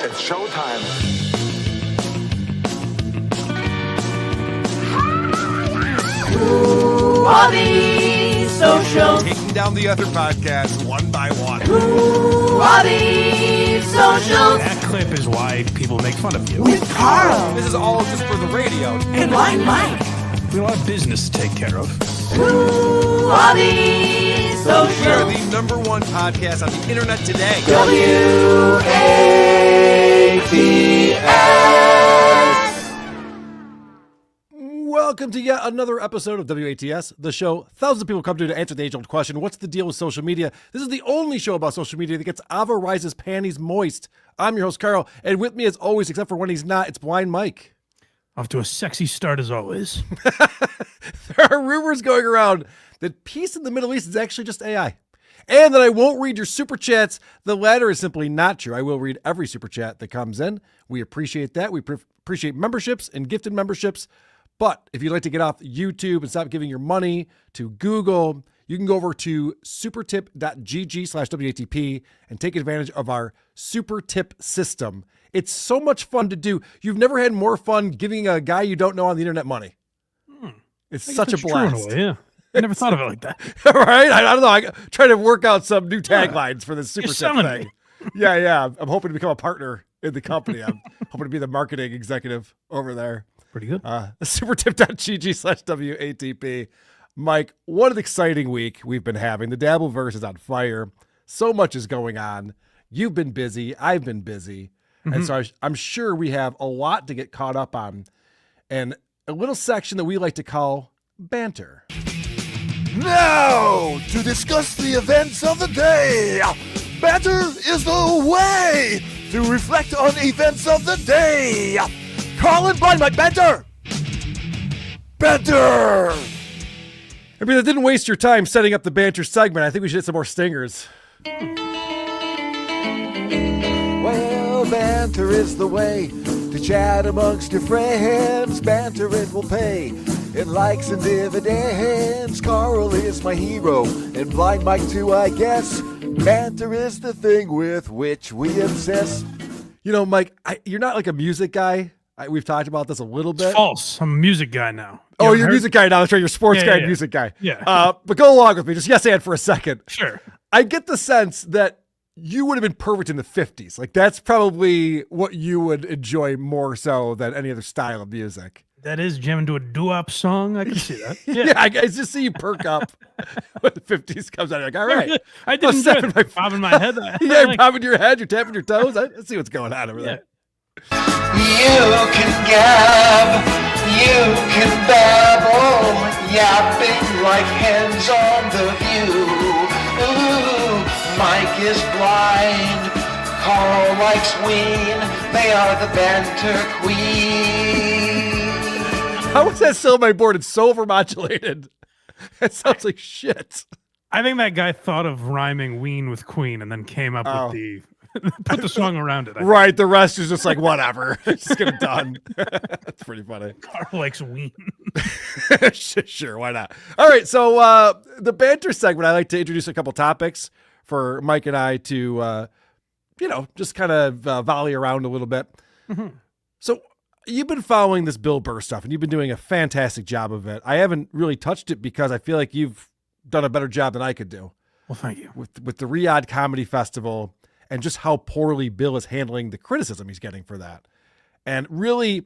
It's showtime. Who are these socials? Taking down the other podcasts one by one. Who are these socials? That clip is why people make fun of you. With Karl This is all just for the radio. and Blind Mike. We have a lot of business to take care of. Who are these We are socials? the number one podcast on the internet today. WATS. Welcome to yet another episode of WATS, the show thousands of people come to answer the age-old question, what's the deal with social media? This is the only show about social media that gets Ava Rise's panties moist. I'm your host, Karl, and with me as always, except for when he's not, it's Blind Mike. Off to a sexy start as always. There are rumors going around that peace in the Middle East is actually just AI. And that I won't read your super chats. The latter is simply not true. I will read every super chat that comes in. We appreciate that. We appreciate memberships and gifted memberships. But if you'd like to get off YouTube and stop giving your money to Google, you can go over to supertip.gg/WATP and take advantage of our super tip system. It's so much fun to do. You've never had more fun giving a guy you don't know on the internet money. It's such a blast. Yeah. I never thought of it like that. Right? I don't know. I try to work out some new taglines for this super You're tip selling thing. me. Yeah. I'm hoping to become a partner in the company. I'm hoping to be the marketing executive over there. Pretty good. Supertip.gg/WATP. Mike, what an exciting week we've been having. The Dabbleverse is on fire. So much is going on. You've been busy. I've been busy. And so I'm sure we have a lot to get caught up on. And a little section that we like to call BANTER. Now, to discuss the events of the day, banter is the way to reflect on events of the day. Karl and Blind Mike, banter! Banter! I mean, it didn't waste your time setting up the BANTER segment. I think we should hit some more stingers. Well, banter is the way to chat amongst your friends. Banter it will pay in likes and dividends. Karl is my hero, and Blind Mike too, I guess. Banter is the thing with which we obsess. You know, Mike, you're not like a music guy. We've talked about this a little bit. It's false. I'm a music guy now. Oh, You you're a heard? music guy now. That's right. You're a sports Yeah, guy, yeah. music guy. Yeah. But go along with me. Just yes and for a second. Sure. I get the sense that you would have been perfect in the 50s. Like, that's probably what you would enjoy more so than any other style of music. That is jamming to a doo-wop song. I can see that. Yeah, I just see you perk up when the 50s comes out. You're like, all right. I didn't do stepping it. my- Bobbing my head. Yeah, you're popping your head. You're tapping your toes. I see what's going on over Yeah. there. You can gab, you can babble, yapping like hens on the view. Ooh, Mike is blind, Karl likes ween, they are the banter queen. How is that still on my board? It's so overmodulated. That sounds like shit. I think that guy thought of rhyming ween with queen and then came up Oh. with the put the song around it. Right. The rest is just like, whatever. Just get it done. That's pretty funny. Karl likes ween. Sure. Why not? All right. So the BANTER segment, I like to introduce a couple topics for Mike and I to, just kind of volley around a little bit. So you've been following this Bill Burr stuff and you've been doing a fantastic job of it. I haven't really touched it because I feel like you've done a better job than I could do Well, thank you. with the Riyadh Comedy Festival and just how poorly Bill is handling the criticism he's getting for that. And really,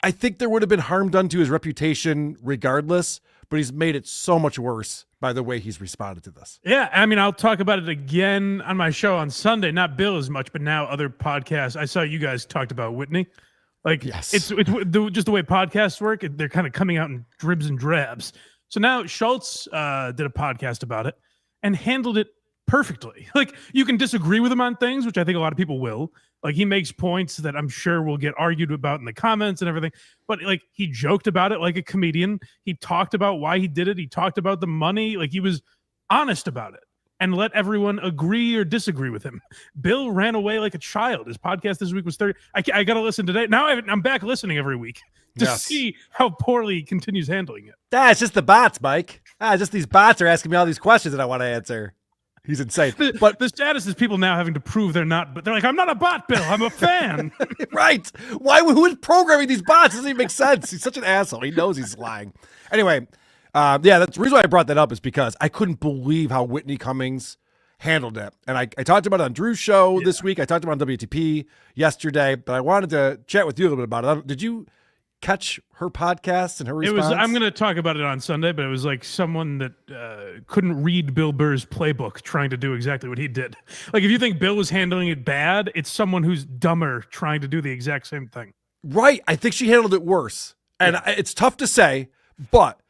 I think there would have been harm done to his reputation regardless, but he's made it so much worse by the way he's responded to this. Yeah, I mean, I'll talk about it again on my show on Sunday. Not Bill as much, but now other podcasts. I saw you guys talked about Whitney. Like, Yes. it's just the way podcasts work. They're kind of coming out in dribs and drabs. So now Schultz did a podcast about it and handled it perfectly. Like, you can disagree with him on things, which I think a lot of people will. Like, he makes points that I'm sure will get argued about in the comments and everything. But like, he joked about it like a comedian. He talked about why he did it. He talked about the money. Like, he was honest about it and let everyone agree or disagree with him. Bill ran away like a child. His podcast this week was 30. I got to listen today. Now I'm back listening every week to Yes. see how poorly he continues handling it. It's just the bots, Mike. Just these bots are asking me all these questions that I want to answer. He's insane. But the status is people now having to prove they're not, but they're like, I'm not a bot, Bill. I'm a fan. Right. Who is programming these bots? Doesn't even make sense. He's such an asshole. He knows he's lying. Anyway, that's the reason why I brought that up is because I couldn't believe how Whitney Cummings handled it. And I talked about it on Drew's show this week. I talked about it on WTP yesterday, but I wanted to chat with you a little bit about it. Did you catch her podcast and her response? I'm going to talk about it on Sunday, but it was like someone that couldn't read Bill Burr's playbook trying to do exactly what he did. Like, if you think Bill was handling it bad, it's someone who's dumber trying to do the exact same thing. Right. I think she handled it worse. And it's tough to say, but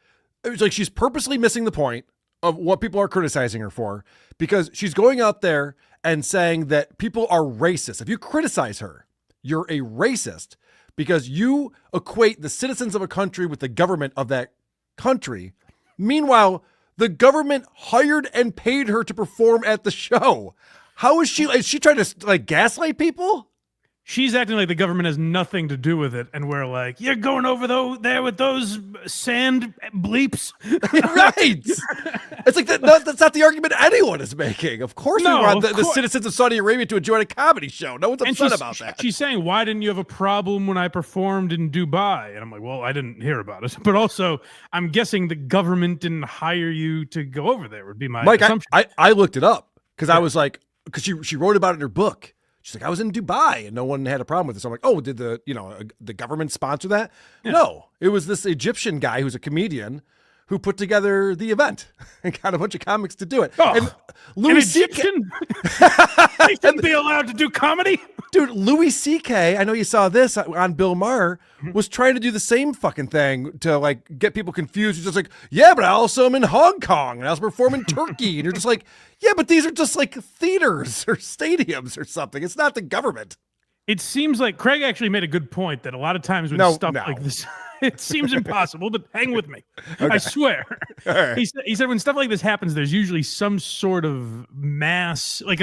it was like she's purposely missing the point of what people are criticizing her for, because she's going out there and saying that people are racist. If you criticize her, you're a racist, because you equate the citizens of a country with the government of that country. Meanwhile, the government hired and paid her to perform at the show. How is she trying to like gaslight people? She's acting like the government has nothing to do with it, and we're like, you're going over there with those sand bleeps. Right. It's like that's not the argument anyone is making. Of course we want the citizens of Saudi Arabia to enjoy a comedy show. No one's upset about that. She's saying, why didn't you have a problem when I performed in Dubai? And I'm like, well, I didn't hear about it. But also, I'm guessing the government didn't hire you to go over there, would be my assumption. I looked it up because I was like, because she wrote about it in her book. She's like, I was in Dubai and no one had a problem with this. I'm like, oh, did the government sponsor that? Yeah. No, it was this Egyptian guy who's a comedian who put together the event and got a bunch of comics to do it. Oh, and Louis Egyptian? They shouldn't be allowed to do comedy? Dude, Louis C.K., I know you saw this on Bill Maher, was trying to do the same fucking thing to like get people confused. He's just like, yeah, but I also am in Hong Kong and I also perform in Turkey. And you're just like, yeah, but these are just like theaters or stadiums or something. It's not the government. It seems like Craig actually made a good point that a lot of times when like this, it seems impossible, but hang with me. Okay. I swear. Right. He said when stuff like this happens, there's usually some sort of mass, like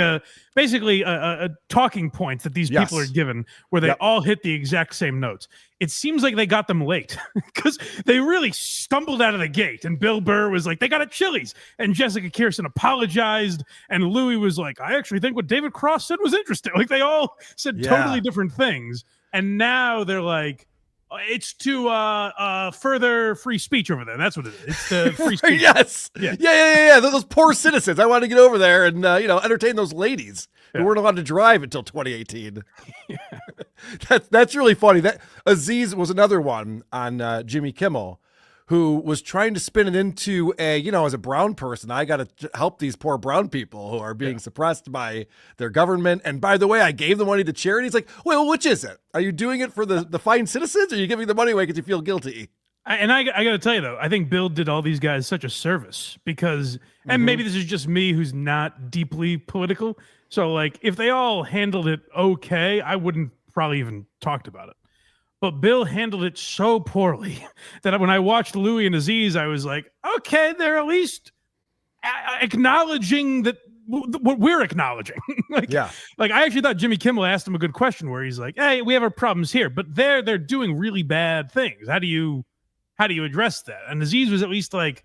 basically a talking point that these people are given where they all hit the exact same notes. It seems like they got them late because they really stumbled out of the gate. And Bill Burr was like, they got it Chili's. And Jessica Kirsten apologized. And Louis was like, I actually think what David Cross said was interesting. Like they all said totally different things. And now they're like, it's to further free speech over there. That's what it is. It's the free speech. Yes. Yeah. Those poor citizens. I want to get over there and entertain those ladies who weren't allowed to drive until 2018. That's really funny. That Aziz was another one on Jimmy Kimmel who was trying to spin it into as a brown person, I got to help these poor brown people who are being suppressed by their government. And by the way, I gave the money to charity. It's like, well, which is it? Are you doing it for the fine citizens, or are you giving the money away because you feel guilty? I got to tell you, though, I think Bill did all these guys such a service because, and maybe this is just me who's not deeply political. So, like, if they all handled it okay, I wouldn't probably even talked about it. But Bill handled it so poorly that when I watched Louis and Aziz, I was like, okay, they're at least acknowledging that what we're acknowledging. Like I actually thought Jimmy Kimmel asked him a good question where he's like, hey, we have our problems here, but they're doing really bad things. How do you address that? And Aziz was at least like,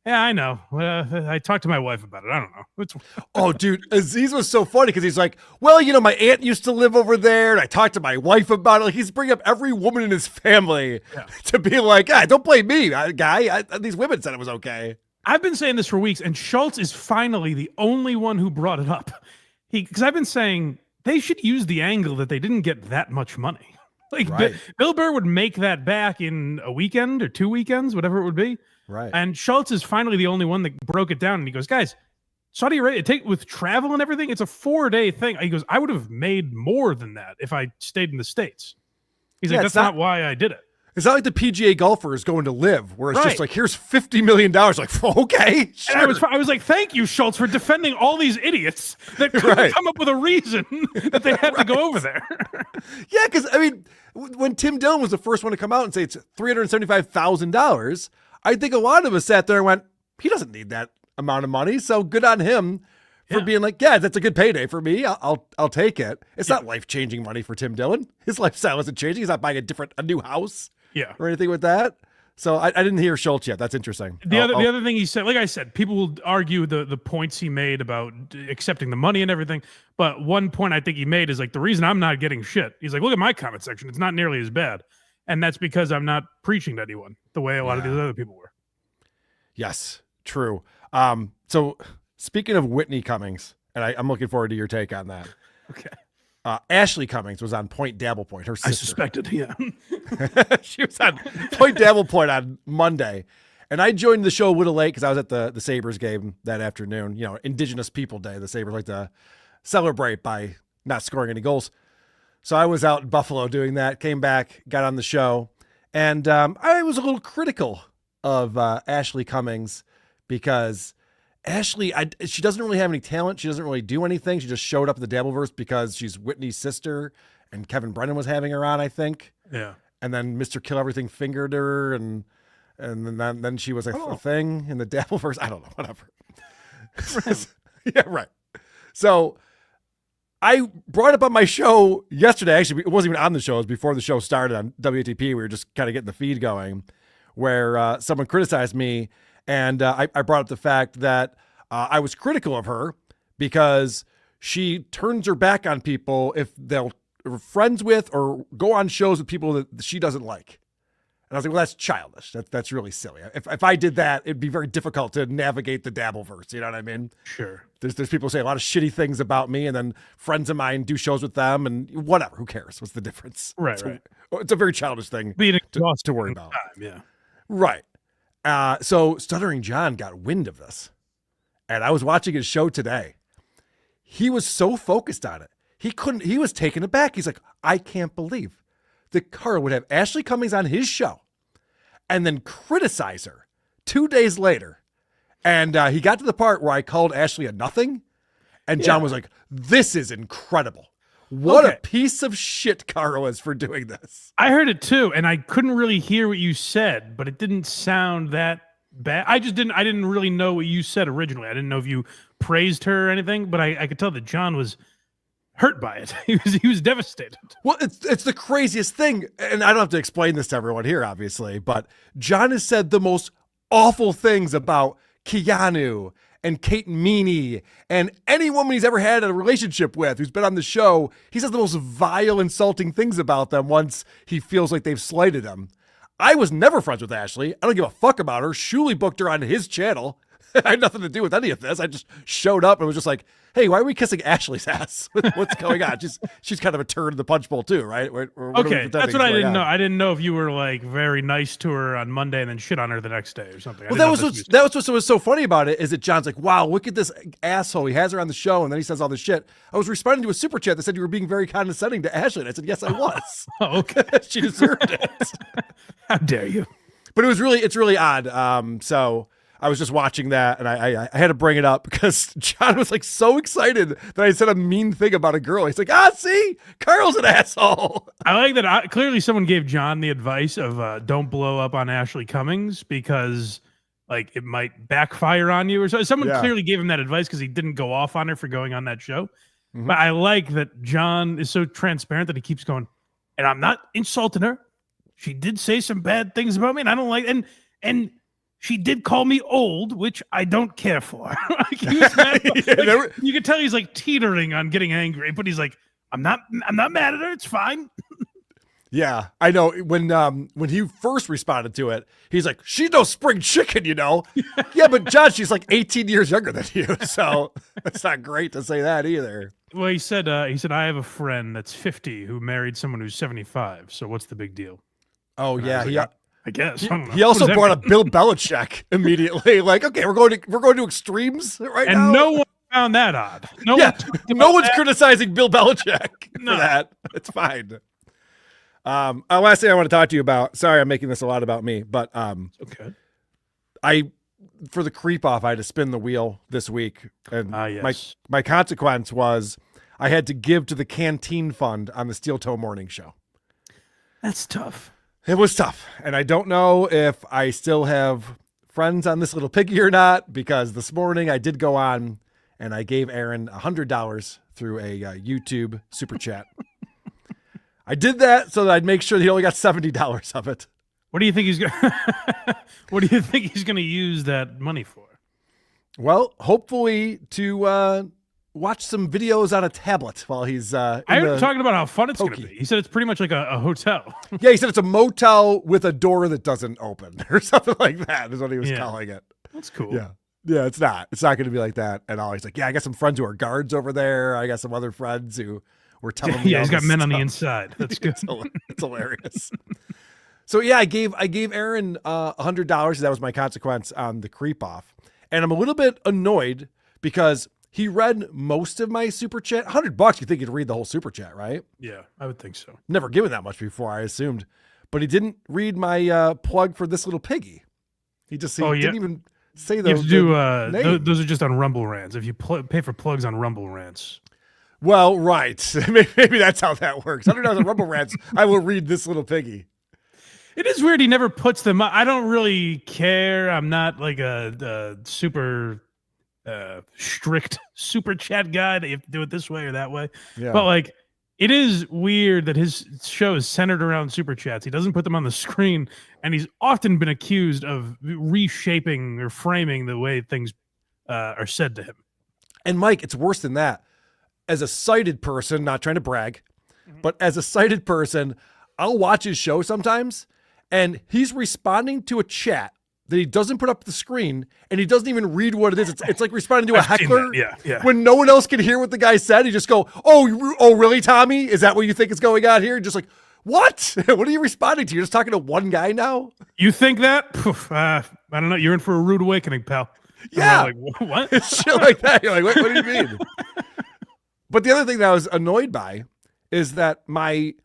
yeah, I know. I talked to my wife about it. I don't know. Oh, dude, Aziz was so funny because he's like, well, my aunt used to live over there, and I talked to my wife about it. Like, he's bringing up every woman in his family to be like, don't blame me, guy. These women said it was okay. I've been saying this for weeks, and Schultz is finally the only one who brought it up. Because I've been saying they should use the angle that they didn't get that much money. Like, Bill Burr would make that back in a weekend or 2 weekends, whatever it would be. Right. And Schultz is finally the only one that broke it down. And he goes, guys, Saudi Arabia, with travel and everything, it's a 4-day thing. He goes, I would have made more than that if I stayed in the States. He's like, that's not why I did it. It's not like the PGA golfer is going to live, where it's just like, here's $50 million. Like, okay, sure. And I was like, thank you, Schultz, for defending all these idiots that couldn't come up with a reason that they had to go over there. Yeah, because, I mean, when Tim Dillon was the first one to come out and say it's $375,000, I think a lot of us sat there and went, he doesn't need that amount of money, so good on him for being like, yeah, that's a good payday for me. I'll take it. It's not life-changing money for Tim Dillon. His lifestyle isn't changing. He's not buying a new house or anything with that. So I didn't hear Schultz yet. That's interesting. The other thing he said, like I said, people will argue the points he made about accepting the money and everything. But one point I think he made is like, the reason I'm not getting shit, he's like, look at my comment section. It's not nearly as bad. And that's because I'm not preaching to anyone the way a lot of these other people were. Yes, true. So speaking of Whitney Cummings, and I'm looking forward to your take on that. Okay. Ashley Cummings was on Point Dabble Point, her sister. I suspected, yeah. She was on Point Dabble Point on Monday. And I joined the show a little late because I was at the Sabres game that afternoon. You know, Indigenous People Day. The Sabres like to celebrate by not scoring any goals. So I was out in Buffalo doing that, came back, got on the show. And I was a little critical of Ashley Cummings because Ashley, she doesn't really have any talent. She doesn't really do anything. She just showed up in the Dabbleverse because she's Whitney's sister and Kevin Brennan was having her on, I think. Yeah. And then Mr. Kill Everything fingered her and then she was a thing in the Dabbleverse. I don't know, whatever. Yeah, right. So I brought up on my show yesterday. Actually, it wasn't even on the show. It was before the show started on WATP. We were just kind of getting the feed going where someone criticized me. And I brought up the fact that I was critical of her because she turns her back on people if they'll friends with or go on shows with people that she doesn't like. And I was like, well, that's childish. That's really silly. If I did that, it'd be very difficult to navigate the Dabbleverse. You know what I mean? Sure. There's people say a lot of shitty things about me, and then friends of mine do shows with them, and whatever. Who cares? What's the difference? Right, So, right. It's a very childish thing Being to worry about. Yeah. Right. So Stuttering John got wind of this, and I was watching his show today. He was so focused on it. He was taken aback. He's like, I can't believe that KARL would have Ashley Cummings on his show and then criticize her 2 days later. And he got to the part where I called Ashley a nothing. And John was like, this is incredible. What a piece of shit KARL is for doing this. I heard it too, and I couldn't really hear what you said, but it didn't sound that bad. I didn't really know what you said originally. I didn't know if you praised her or anything, but I could tell that John was hurt by it. He was devastated. Well, it's the craziest thing. And I don't have to explain this to everyone here, obviously, but John has said the most awful things about Keanu and Kate Meany and any woman he's ever had a relationship with who's been on the show. He says the most vile, insulting things about them once he feels like they've slighted him. I was never friends with Ashley. I don't give a fuck about her. Shuley booked her on his channel. I had nothing to do with any of this. I just showed up and was just like, hey, why are we kissing Ashley's ass? What's going on? She's kind of a turd in the punch bowl too, right? Okay, that's what I didn't know. I didn't know if you were like very nice to her on Monday and then shit on her the next day or something. Well, that was what was so funny about it is that John's like, wow, look at this asshole. He has her on the show and then he says all this shit. I was responding to a super chat that said you were being very condescending to Ashley. And I said, yes, I was. Oh, okay. She deserved it. How dare you? But it's really odd. So I was just watching that and I had to bring it up because John was like so excited that I said a mean thing about a girl. He's like, see, KARL's an asshole. I like that. Clearly someone gave John the advice of don't blow up on Ashley Cummings because like it might backfire on you or so. Someone clearly gave him that advice because he didn't go off on her for going on that show. Mm-hmm. But I like that John is so transparent that he keeps going, and I'm not insulting her. She did say some bad things about me and I don't like, and she did call me old, which I don't care for. Like, he was mad you could tell he's like teetering on getting angry, but he's like, I'm not mad at her. It's fine. Yeah, I know. When he first responded to it, he's like, she's no spring chicken, you know? Yeah, but John, she's like 18 years younger than you. So that's not great to say that either. Well, he said, I have a friend that's 50 who married someone who's 75. So what's the big deal? Oh, yeah. I guess. He also brought up Bill Belichick immediately. Like, okay, we're going to extremes right now. And no one found that odd. No one's criticizing Bill Belichick for that. It's fine. Last thing I want to talk to you about. Sorry, I'm making this a lot about me, but okay. For the creep off, I had to spin the wheel this week, and yes. my consequence was I had to give to the canteen fund on the Steel Toe Morning Show. That's tough. It was tough, and I don't know if I still have friends on this little piggy or not, because this morning I did go on and I gave Aaron $100 through a YouTube super chat. I did that so that I'd make sure that he only got $70 of it, What do you think he's going? What do you think he's going to use that money for? Well, hopefully to watch some videos on a tablet while he's. I heard him talking about how fun it's going to pokey. be. He said it's pretty much like a hotel. Yeah, he said it's a motel with a door that doesn't open or something like that. Is what he was calling it. That's cool. Yeah. Yeah, it's not. It's not going to be like that at all. He's like, yeah, I got some friends who are guards over there. I got some other friends who were telling me. Yeah, all he's got this men on the stuff." inside. That's good. It's hilarious. So yeah, I gave Aaron $100. That was my consequence on the creep off, and I'm a little bit annoyed because he read most of my super chat. $100, you think he'd read the whole super chat, right? Yeah, I would think so. Never given that much before, I assumed, but he didn't read my plug for this little piggy. He didn't even say You have the to do name. those are just on Rumble Rants. If you pay for plugs on Rumble Rants. Well, right. Maybe that's how that works. $100 on Rumble Rants. I will read this little piggy. It is weird. He never puts them up. I don't really care. I'm not like a super strict super chat guy that you have to do it this way or that way. Yeah. But like, it is weird that his show is centered around super chats. He doesn't put them on the screen, and he's often been accused of reshaping or framing the way things are said to him. And Mike, it's worse than that. As a sighted person, not trying to brag, but as a sighted person, I'll watch his show sometimes, and he's responding to a chat that he doesn't put up the screen, and he doesn't even read what it is. It's like responding to a I've seen heckler. that. Yeah. When no one else can hear what the guy said, he just go, "Oh, really, Tommy? Is that what you think is going on here?" Just like, what? What are you responding to? You're just talking to one guy now? You think that? Poof, I don't know. You're in for a rude awakening, pal. Yeah. I'm like, what? Shit like that. You're like, what do you mean? But the other thing that I was annoyed by is that my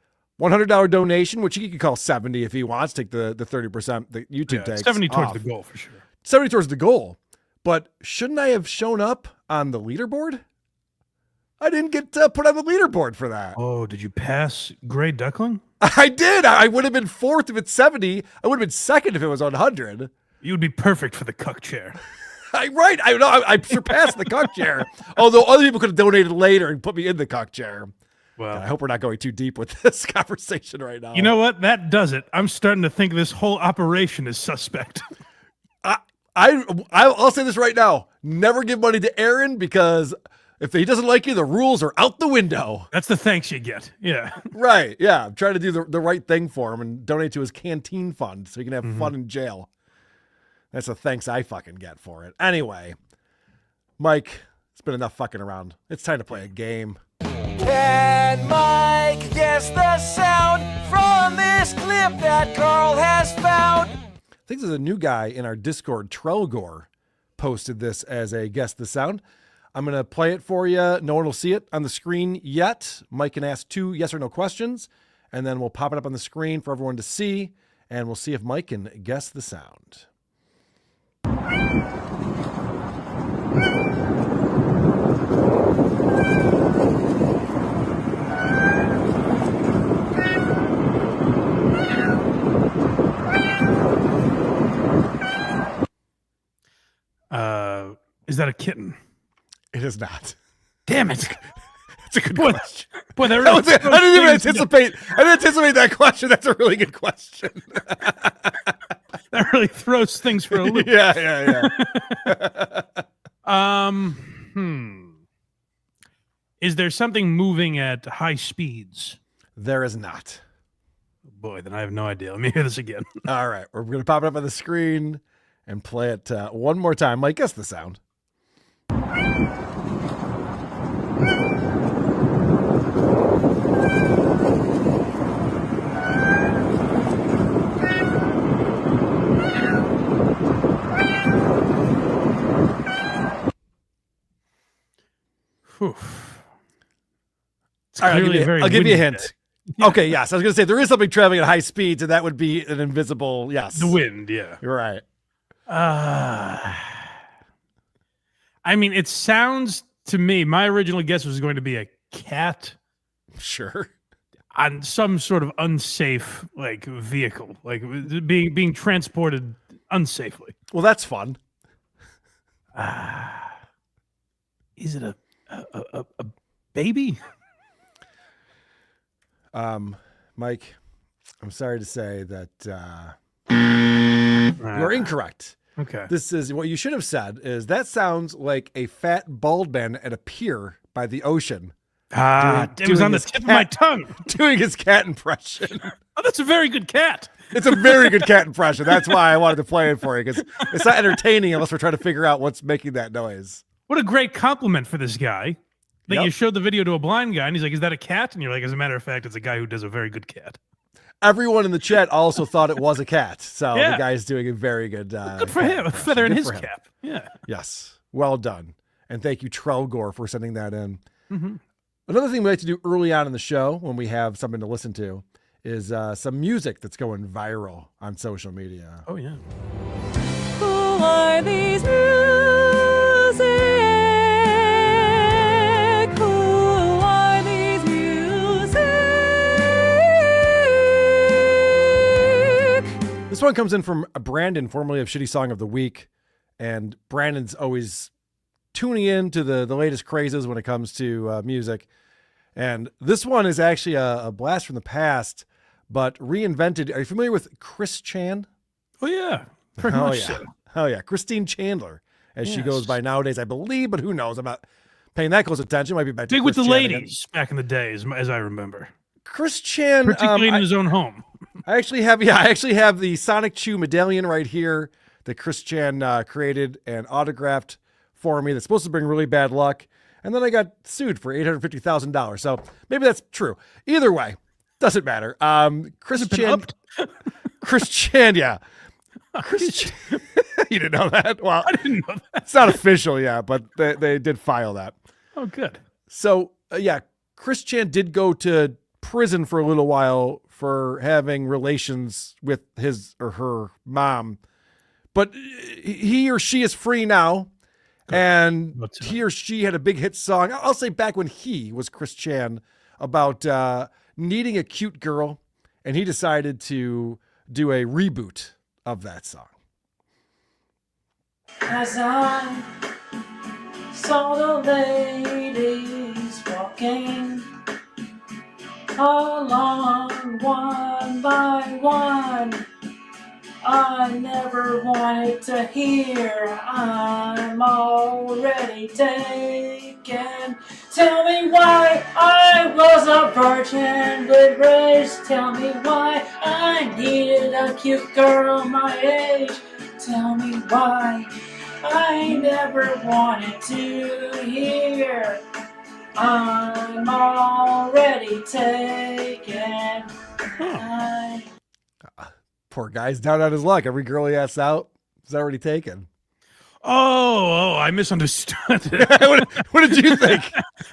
$100 donation, which he could call 70 if he wants, take the 30% that YouTube takes. 70 towards off. the goal for sure. 70 towards the goal. But shouldn't I have shown up on the leaderboard? I didn't get put on the leaderboard for that. Oh, did you pass Gray Duckling? I did. I would have been fourth if it's 70. I would have been second if it was 100. You would be perfect for the cuck chair. Right. I know. I surpassed the cuck chair. Although other people could have donated later and put me in the cuck chair. Well, I hope we're not going too deep with this conversation right now. you know what? That does it. I'm starting to think this whole operation is suspect. I'll say this right now. Never give money to Aaron, because if he doesn't like you, the rules are out the window. That's the thanks you get. Yeah. Right. Yeah. I'm trying to do the right thing for him and donate to his canteen fund so he can have fun in jail. That's the thanks I fucking get for it. Anyway, Mike, it's been enough fucking around. It's time to play a game. Can Mike guess the sound from this clip that Carl has found? I think there's a new guy in our Discord, Trelgor, posted this as a guess the sound. I'm going to play it for you. No one will see it on the screen yet. Mike can ask 2 yes or no questions, and then we'll pop it up on the screen for everyone to see, and we'll see if Mike can guess the sound. Is that a kitten? It is not. Damn it. It's a good question. Boy, that That really was it. I didn't even anticipate. I didn't anticipate that question. That's a really good question. That really throws things for a loop. Yeah. Is there something moving at high speeds? There is not. Boy, then I have no idea. Let me hear this again. All right. We're going to pop it up on the screen and play it one more time. Mike, guess the sound. Whew. It's All right, clearly very I'll give you a windy hint. Okay, yes. I was going to say there is something traveling at high speeds, and that would be an invisible, yes. day. The wind, yeah. You're right. I mean, it sounds to me, my original guess was going to be a cat Sure. on some sort of unsafe like vehicle, like being transported unsafely. Well, that's fun. Is it a baby? Mike, I'm sorry to say that You're incorrect. Okay. This is what you should have said is that sounds like a fat bald man at a pier by the ocean. It was on the tip of my tongue. Doing his cat impression. Oh, that's a very good cat. It's a very good cat impression. That's why I wanted to play it for you, because it's not entertaining unless we're trying to figure out what's making that noise. What a great compliment for this guy. That Yep. you showed the video to a blind guy, and he's like, "Is that a cat?" And you're like, "As a matter of fact, it's a guy who does a very good cat." Everyone in the chat also thought it was a cat. So Yeah. the guy's doing a very good Good for him. A feather in Good his for him. cap. Yeah. Yes. Well done. And thank you, Trelgor, for sending that in. Mm-hmm. Another thing we like to do early on in the show when we have something to listen to is some music that's going viral on social media. Oh yeah. Who are these music? Who are these music? This one comes in from Brandon, formerly of Shitty Song of the Week. And Brandon's always tuning in to the latest crazes when it comes to music. And this one is actually a blast from the past, but reinvented. Are you familiar with Chris Chan? Oh yeah. Very Oh, much yeah. so. Oh, yeah. Christine Chandler, as she Yes. goes by nowadays, I believe, but who knows? I'm not paying that close attention. Might be back to Big with Chris the Chan again. ladies back in the day, as I remember. Chris Chan, Particularly in his own home. I actually have the Sonic Chew medallion right here that Chris Chan created and autographed for me. That's supposed to bring really bad luck. And then I got sued for $850,000. So maybe that's true. Either way, doesn't matter. Chris Chan, yeah. Chris Chan, you didn't know that? Well, I didn't know that. it's not official, yeah, but they did file that. Oh, good. So, yeah, Chris Chan did go to prison for a little while for having relations with his or her mom, but he or she is free now. And What's he or she had a big hit song. I'll say back when he was Chris Chan about needing a cute girl. And he decided to do a reboot of that song. As I saw the ladies walking along one by one, I never wanted to hear I'm already taken. Tell me why I was a virgin with grace. Tell me why I needed a cute girl my age. Tell me why I never wanted to hear I'm already taken. Poor guy's down on his luck. Every girl he asks out is already taken. Oh, I misunderstood. what did you think?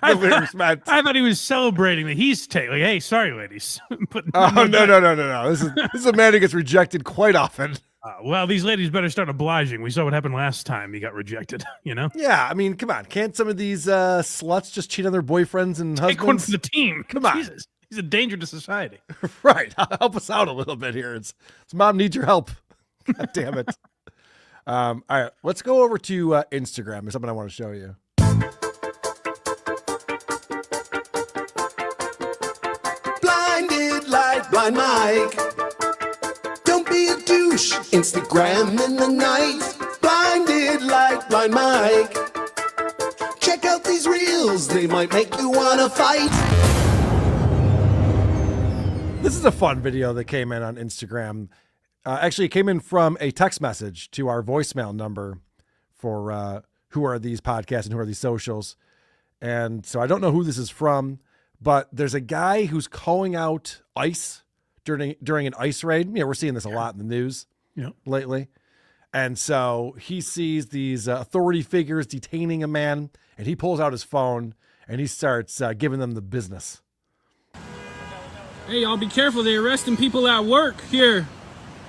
I The lyrics meant? thought he was celebrating that he's taking. Like, hey, sorry, ladies. But Oh, no. This is a man who gets rejected quite often. Well, these ladies better start obliging. We saw what happened last time he got rejected, you know? Yeah, I mean, come on. Can't some of these sluts just cheat on their boyfriends and Take one husbands? for the team. Come on. Jesus. He's a danger to society. Right. Help us out a little bit here. It's mom needs your help. God damn it. All right, let's go over to Instagram. There's something I want to show you. Blinded like Blind Mike. Don't be a douche. Instagram in the night. Blinded like Blind Mike. Check out these reels. They might make you want to fight. This is a fun video that came in on Instagram. Actually, it came in from a text message to our voicemail number for who are these podcasts and who are these socials. And so I don't know who this is from, but there's a guy who's calling out ICE during an ICE raid. You know, we're seeing this a lot in the news lately. And so he sees these authority figures detaining a man, and he pulls out his phone and he starts giving them the business. Hey, y'all, be careful. They're arresting people at work here.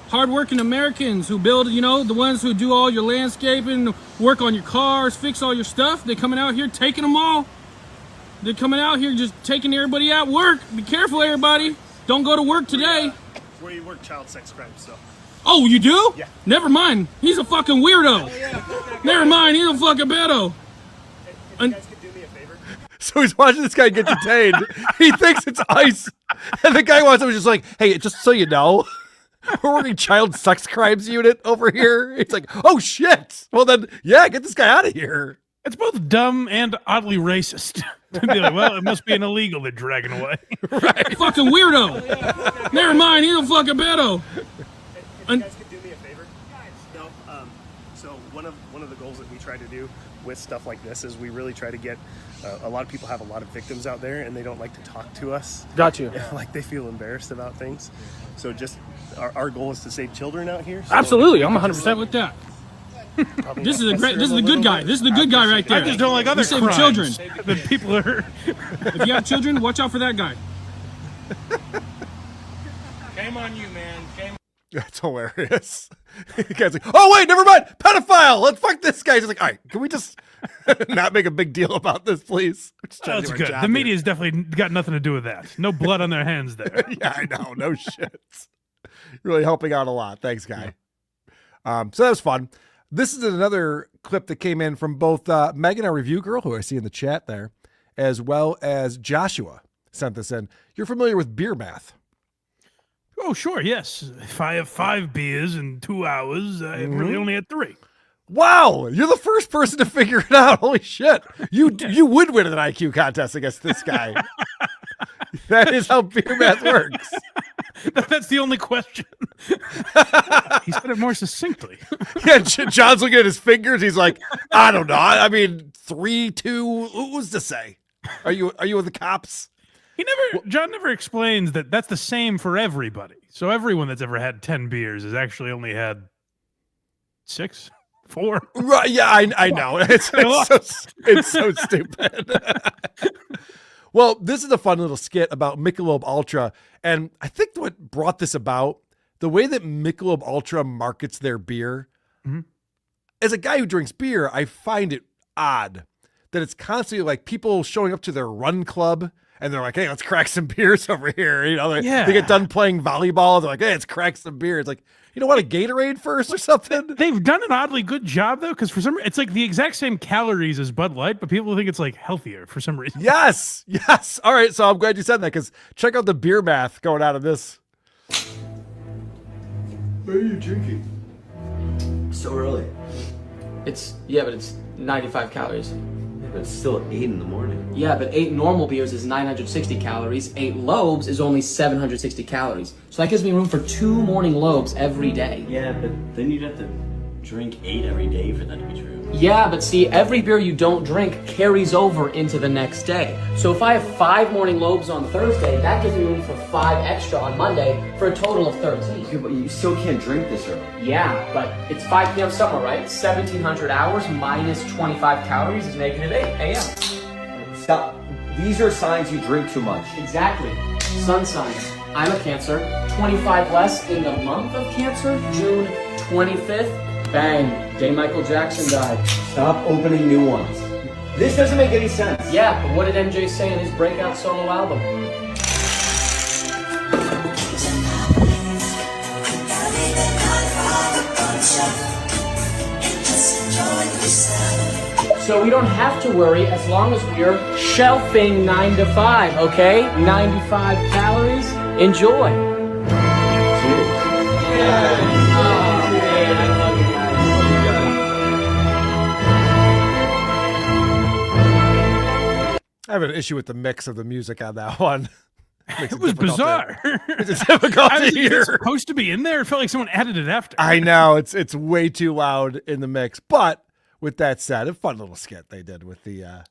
Hardworking Americans who build, you know, the ones who do all your landscaping, work on your cars, fix all your stuff. They're coming out here taking them all. They're coming out here just taking everybody at work. Be careful, everybody. Don't go to work today. We work child sex crimes, so. Oh, you do? Yeah. Never mind. He's a fucking weirdo. Never mind. He's a fucking pedo. You guys could do me a favor? So he's watching this guy get detained. He thinks it's ICE. And the guy wants him just like, hey, just so you know, We're working child sex crimes unit over here. It's like, oh shit. Well then, yeah, get this guy out of here. It's both dumb and oddly racist. To be like, well, it must be an illegal they're dragging away. Right. Fucking weirdo. Never mind, he's a fucking pedo. If you guys could do me a favor. No. So one of the goals that we try to do with stuff like this is we really try to get. A lot of people have a lot of victims out there, and they don't like to talk to us. Got you. Like they feel embarrassed about things. So just our goal is to save children out here. So Absolutely, I'm 100% with that. This is the good guy. This is the good guy right there. I just don't like other Save crimes children. that people are. If you have children, watch out for that guy. Shame on you, man. Shame. That's hilarious. The guy's like, oh wait, never mind. Pedophile. Let's fuck this guy. He's like, all right, can we just not make a big deal about this, please? That's good. The media's definitely got nothing to do with that. No blood on their hands there. Yeah, I know. No shit. Really helping out a lot. Thanks, guy. So that was fun. This is another clip that came in from both Megan, our review girl, who I see in the chat there, as well as Joshua sent this in. You're familiar with beer math. Oh, sure, yes. If I have 5 beers in 2 hours, I really only had 3. Wow, you're the first person to figure it out. Holy shit. You would win an IQ contest against this guy. That is how beer math works. That's the only question. He said it more succinctly. Yeah, John's looking at his fingers. He's like, I don't know. I mean, 3, 2. Who's to say? Are you with the cops? John never explains that that's the same for everybody. So everyone that's ever had 10 beers has actually only had 6, 4. Right? Yeah, I know. It's so stupid. Well, this is a fun little skit about Michelob Ultra, and I think what brought this about, the way that Michelob Ultra markets their beer. As a guy who drinks beer, I find it odd that it's constantly like people showing up to their run club. And they're like, hey, let's crack some beers over here. You know, they get done playing volleyball. They're like, hey, let's crack some beers. It's like, you know what, a Gatorade first or something? They've done an oddly good job, though, because for some reason, it's like the exact same calories as Bud Light, but people think it's like healthier for some reason. Yes. All right, so I'm glad you said that, because check out the beer math going out of this. What are you drinking? So early. But it's 95 calories. But it's still 8 in the morning. Yeah, but 8 normal beers is 960 calories. 8 Lobes is only 760 calories. So that gives me room for 2 morning Lobes every day. Yeah, but then you'd have to drink 8 every day for that to be true. Yeah, but see, every beer you don't drink carries over into the next day. So if I have 5 morning Lobes on Thursday, that gives me room for 5 extra on Monday for a total of 13. Yeah, but you still can't drink this early. Yeah, but it's 5 p.m. somewhere, right? 1,700 hours minus 25 calories is making it 8 a.m. Stop. These are signs you drink too much. Exactly. Sun signs. I'm a Cancer. 25 less in the month of Cancer. June 25th. Bang. J. Michael Jackson died. Stop opening new ones. This doesn't make any sense. Yeah, but what did MJ say in his breakout solo album? So we don't have to worry as long as we're shelving 9 to 5, okay? 95 calories. Enjoy. Cheers. Yeah. Oh, man, I love you guys. I have an issue with the mix of the music on that one. It was bizarre. It's difficult to hear. It's supposed to be in there. It felt like someone added it after. I know it's way too loud in the mix. But with that said, a fun little skit they did with the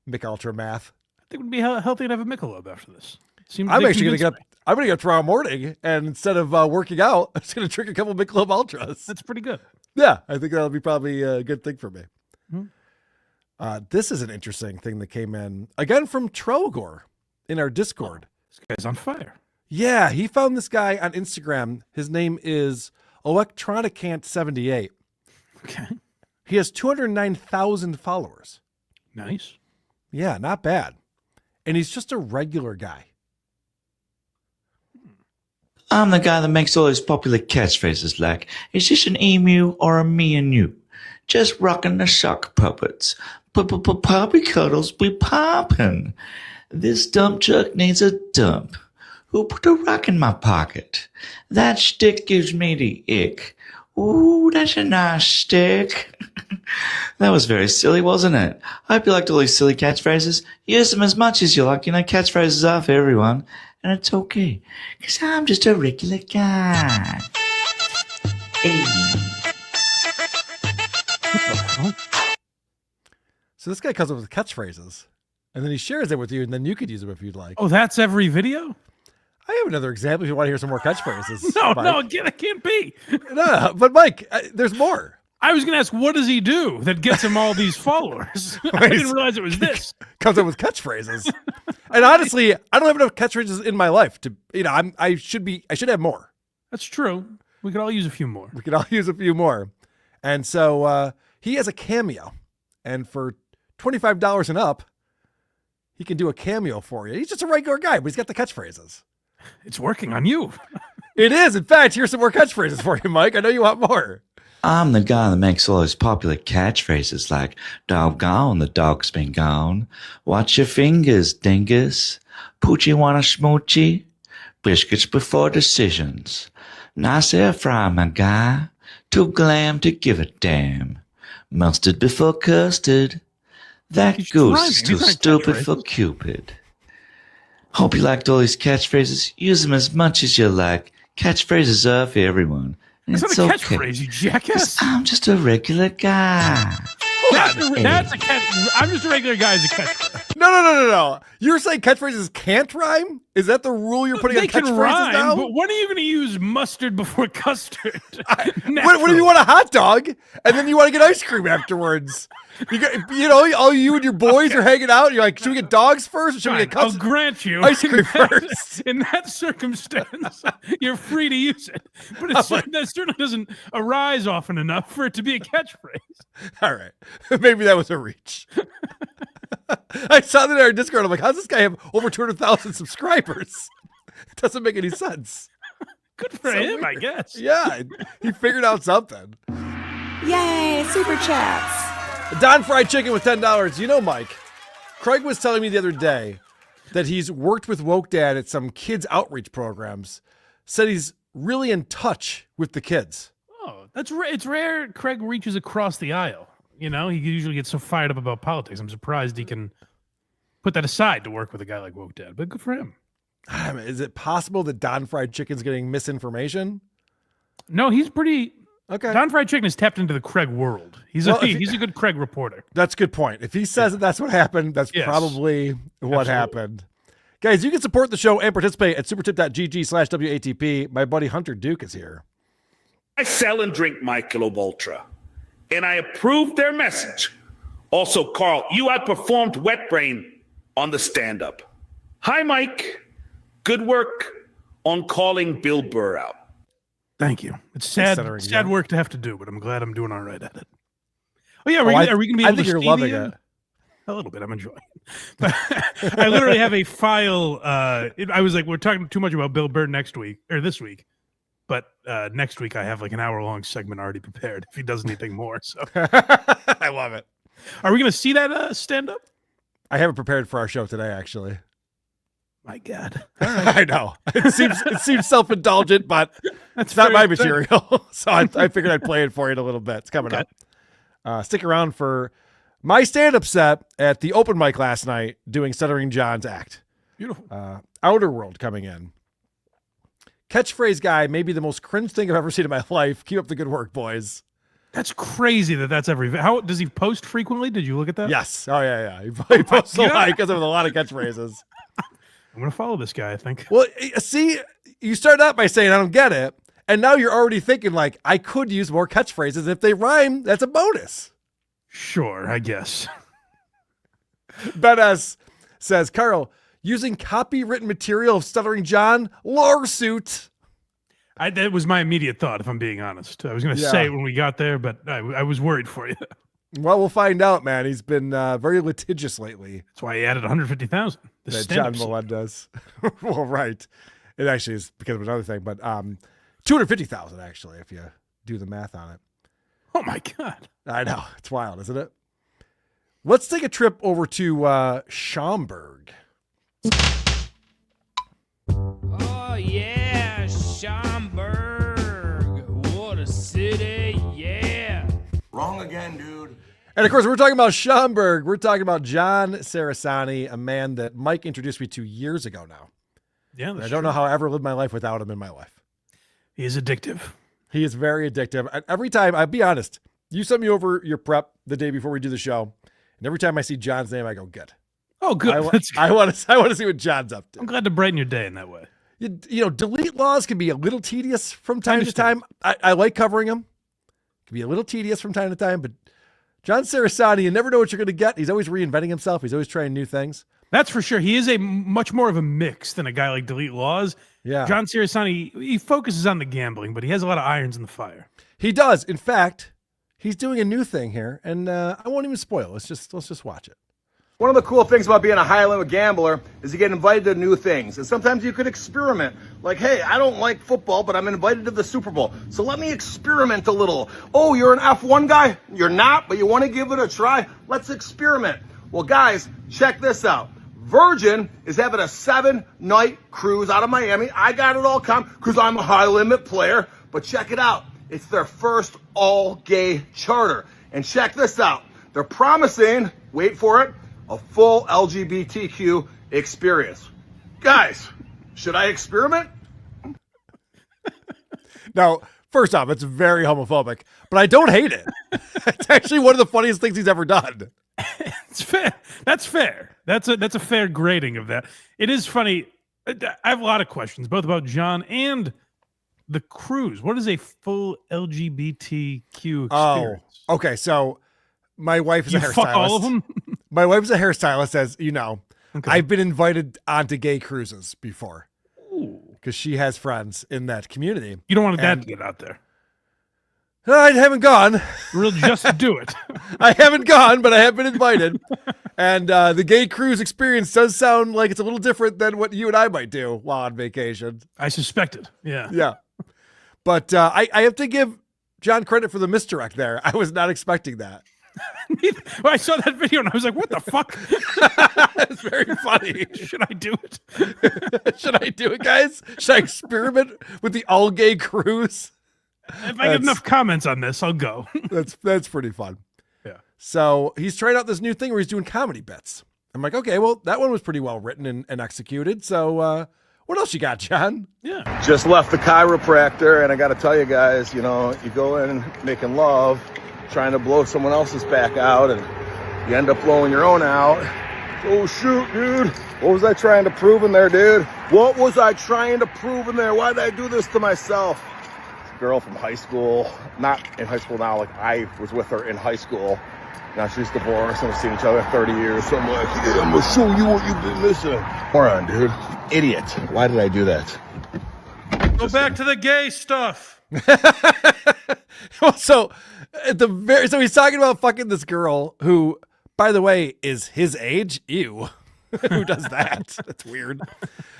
Mick Ultra math. I think it would be healthy to have a Michelob after this. I'm actually going to get up. I'm going to get up tomorrow morning, and instead of working out, I'm just going to drink a couple Michelob Ultras. That's pretty good. Yeah, I think that'll be probably a good thing for me. This is an interesting thing that came in again from Trogor in our Discord. This guy's on fire. Yeah, he found this guy on Instagram. His name is Electronicant78. Okay. He has 209,000 followers. Nice. Yeah, not bad. And he's just a regular guy. I'm the guy that makes all those popular catchphrases like, is this an emu or a me and you? Just rocking the sock puppets. Poppy cuddles be poppin'. This dump truck needs a dump. Who put a rock in my pocket? That stick gives me the ick. Ooh, that's a nice stick. That was very silly, wasn't it? I hope you liked all these silly catchphrases. Use them as much as you like. You know, catchphrases are for everyone. And it's okay. Because I'm just a regular guy. Hey. So this guy comes up with catchphrases, and then he shares it with you, and then you could use them if you'd like. Oh, that's every video? I have another example if you want to hear some more catchphrases. No, it can't be. No, but Mike, there's more. I was going to ask, what does he do that gets him all these followers? I didn't realize it was this. Comes up with catchphrases. And honestly, I don't have enough catchphrases in my life to, I should have more. That's true. We could all use a few more. And so he has a cameo. And for $25 and up, he can do a cameo for you. He's just a regular guy, but he's got the catchphrases. It's working on you. It is. In fact, here's some more catchphrases for you, Mike. I know you want more. I'm the guy that makes all those popular catchphrases like, doggone, the dog's been gone. Watch your fingers, dingus. Poochie wanna smoochie. Biscuits before decisions. Nice air fry, my guy. Too glam to give a damn. Mustard before custard. That goose is too stupid for Cupid. Hope you liked all these catchphrases. Use them as much as you like. Catchphrases are for everyone. It's not a catchphrase, you jackass. I'm just a regular guy. That's a catch. I'm just a regular guy as a catchphrase. No. You're saying catchphrases can't rhyme? Is that the rule you're putting on catchphrases can rhyme, now? But when are you going to use mustard before custard? What if you want a hot dog and then you want to get ice cream afterwards? All you and your boys are hanging out. You're like, should we get dogs first or should we get custard? I'll grant you ice cream first. In that circumstance, you're free to use it. But that certainly doesn't arise often enough for it to be a catchphrase. All right. Maybe that was a reach. I saw that in our Discord. I'm like, how's this guy have over 200,000 subscribers? It doesn't make any sense. Good for him, I guess. Yeah, he figured out something. Yay, super chats. Don Fried Chicken with $10. You know, Mike, Craig was telling me the other day that he's worked with Woke Dad at some kids outreach programs, said he's really in touch with the kids. Oh, it's rare Craig reaches across the aisle. You know, he usually gets so fired up about politics. I'm surprised he can put that aside to work with a guy like Woke Dad, but good for him. Is it possible that Don Fried Chicken's getting misinformation? No, he's pretty... Okay. Don Fried Chicken has tapped into the Craig world. He's a good Craig reporter. That's a good point. If he says that's what happened, that's probably what happened. Guys, you can support the show and participate at supertip.gg/WATP. My buddy Hunter Duke is here. I sell and drink Michelob Ultra, and I approve their message. Also, Carl, you outperformed Wet Brain on the stand-up. Hi, Mike. Good work on calling Bill Burr out. Thank you. It's sad work to have to do, but I'm glad I'm doing all right at it. Oh yeah, are we going to be able to? I think you're loving it. A little bit. I'm enjoying it. But I literally have a file. I was like, we're talking too much about Bill Burr this week, but next week I have like an hour-long segment already prepared if he does anything more. So I love it. Are we going to see that stand-up? I have it prepared for our show today, actually. My God. I know. It seems self-indulgent, but it's not my material. So I figured I'd play it for you in a little bit. It's coming up. Stick around for my stand-up set at the open mic last night doing Stuttering John's act. Beautiful. Outer World coming in. Catchphrase guy, maybe the most cringe thing I've ever seen in my life. Keep up the good work, boys. That's crazy that's every... How does he post frequently? Did you look at that? Yes. Oh, yeah. He posts a lot because of a lot of catchphrases. I'm going to follow this guy, I think. Well, see, you started out by saying, I don't get it. And now you're already thinking, like, I could use more catchphrases. If they rhyme, that's a bonus. Sure, I guess. Ben S. says, Carl, using copywritten material of Stuttering John, lawsuit. That was my immediate thought, if I'm being honest. I was going to say it when we got there, but I was worried for you. Well, we'll find out, man. He's been very litigious lately. That's why he added 150,000. That John Melendez. Well, right. It actually is because of another thing, but 250,000 actually, if you do the math on it. Oh my God. I know. It's wild, isn't it? Let's take a trip over to Schaumburg. yeah, Schaumburg. What a city, yeah. Wrong again, dude. And of course, we're talking about Schaumburg. We're talking about John Cerasani, a man that Mike introduced me to years ago now. Yeah, I don't know how I ever lived my life without him in my life. He is addictive. He is very addictive. Every time, I'll be honest, you sent me over your prep the day before we do the show, and every time I see John's name, I go, good. Oh, good. I want to see what John's up to. I'm glad to brighten your day in that way. You know, delete laws can be a little tedious from time to time. I like covering them. It can be a little tedious from time to time, but John Cerasani, you never know what you're going to get. He's always reinventing himself. He's always trying new things. That's for sure. He is a much more of a mix than a guy like Delete Laws. Yeah. John Cerasani, he focuses on the gambling, but he has a lot of irons in the fire. He does. In fact, he's doing a new thing here, and I won't even spoil. Let's just watch it. One of the cool things about being a high-limit gambler is you get invited to new things. And sometimes you could experiment. Like, hey, I don't like football, but I'm invited to the Super Bowl. So let me experiment a little. Oh, you're an F1 guy? You're not, but you want to give it a try? Let's experiment. Well, guys, check this out. Virgin is having a 7-night cruise out of Miami. I got it all covered because I'm a high-limit player. But check it out. It's their first all-gay charter. And check this out. They're promising, wait for it, a full LGBTQ experience. Guys, should I experiment? Now, first off, it's very homophobic, but I don't hate it. It's actually one of the funniest things he's ever done. It's fair. That's fair. That's a fair grading of that. It is funny. I have a lot of questions, both about John and the cruise. What is a full LGBTQ experience? Oh, okay. So my wife is a hairstylist. Fuck all of them? My wife's a hairstylist, as you know. Okay. I've been invited onto gay cruises before because she has friends in that community. You don't want that to get out there. I haven't gone. Real just do it. I haven't gone, but I have been invited. And the gay cruise experience does sound like it's a little different than what you and I might do while on vacation. I suspected. Yeah. Yeah. But I have to give John credit for the misdirect there. I was not expecting that. Well, I saw that video and I was like, what the fuck? It's very funny. Should I do it? Should I do it, guys? Should I experiment with the all gay cruise? If I get enough comments on this, I'll go. That's pretty fun. Yeah. So he's trying out this new thing where he's doing comedy bits. I'm like, okay, well, that one was pretty well written and executed. So what else you got, John? Yeah. Just left the chiropractor, and I got to tell you guys, you know, you go in making love, trying to blow someone else's back out, and you end up blowing your own out. Oh, shoot, dude. What was I trying to prove in there, dude? What was I trying to prove in there? Why did I do this to myself? Girl from high school, not in high school now, like I was with her in high school. Now she's divorced and we've seen each other 30 years. So I'm like, yeah, I'm gonna show you what you've been missing. Moron, dude. Idiot. Why did I do that? Go back to the gay stuff. So so he's talking about fucking this girl who, by the way, is his age. Ew. Who does that? That's weird.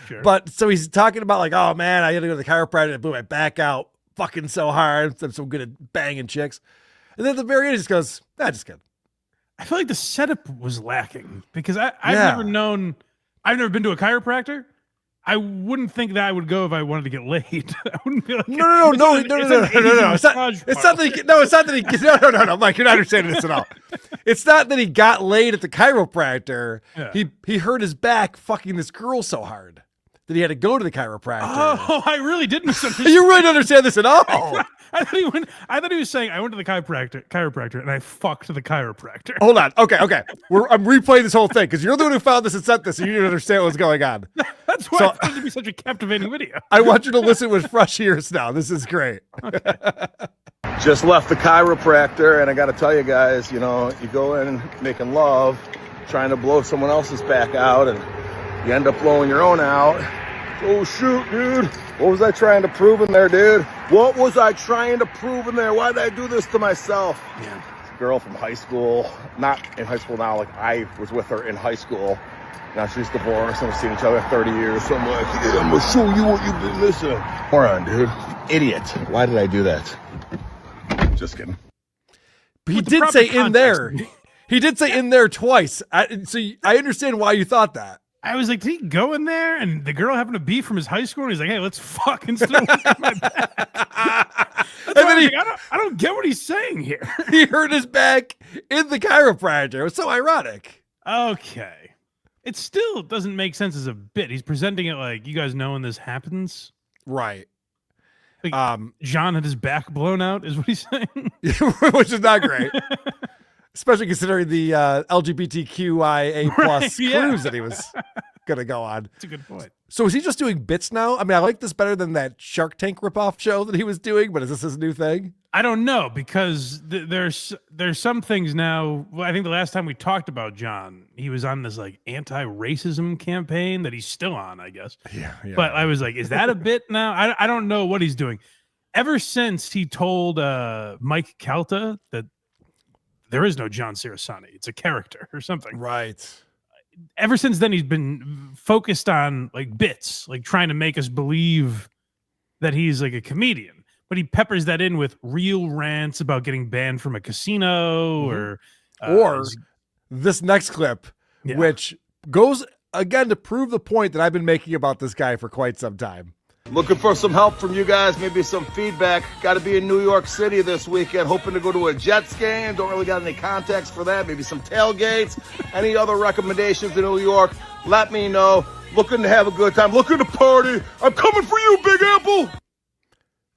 Sure. But so he's talking about like, oh man, I got to go to the chiropractor and blew my back out fucking so hard. I'm so good at banging chicks. And then at the very end, he just goes, just kidding. I feel like the setup was lacking because I've never been to a chiropractor. I wouldn't think that I would go if I wanted to get laid. I wouldn't be like, no. It's not that he, Mike, you're not understanding this at all. It's not that he got laid at the chiropractor. Yeah. He hurt his back fucking this girl so hard that he had to go to the chiropractor. Oh, I really didn't misunderstand. You really don't understand this at all. I thought he was saying I went to the chiropractor and I fucked the chiropractor. Hold on. Okay. I'm replaying this whole thing because you're the one who found this and sent this, and you didn't understand what was going on. That's why I found it to be such a captivating video. I want you to listen with fresh ears now. This is great. Just left the chiropractor, and I got to tell you guys, you know, you go in making love, trying to blow someone else's back out, and you end up blowing your own out. Oh, shoot, dude. What was I trying to prove in there, dude? What was I trying to prove in there? Why did I do this to myself? Yeah. Girl from high school, not in high school now, like I was with her in high school. Now she's divorced and we've seen each other 30 years. So I'm like, yeah, I'm going to show you what you've been missing. Moron, dude. Idiot. Why did I do that? Just kidding. But he did say in there. He did say in there twice. So I understand why you thought that. I was like, did he go in there? And the girl happened to be from his high school. And he's like, hey, let's fucking still look at my back. And then I don't get what he's saying here. He hurt his back in the chiropractor. It was so ironic. Okay. It still doesn't make sense as a bit. He's presenting it like, you guys know when this happens? Right. Like, John had his back blown out, is what he's saying. Which is not great. Especially considering the LGBTQIA plus cruise that he was going to go on. That's a good point. So is he just doing bits now? I mean, I like this better than that Shark Tank ripoff show that he was doing, but is this his new thing? I don't know, because there's some things now. Well, I think the last time we talked about John, he was on this like anti-racism campaign that he's still on, I guess. Yeah. But I was like, is that a bit now? I don't know what he's doing. Ever since he told Mike Calta that there is no John Cerasani, it's a character or something. Right. Ever since then, he's been focused on like bits, like trying to make us believe that he's like a comedian. But he peppers that in with real rants about getting banned from a casino or this next clip, which goes again to prove the point that I've been making about this guy for quite some time. Looking for some help from you guys, maybe some feedback. Got to be in New York City this weekend, hoping to go to a Jets game. Don't really got any context for that. Maybe some tailgates. Any other recommendations in New York? Let me know. Looking to have a good time. Looking to party. I'm coming for you, Big Apple.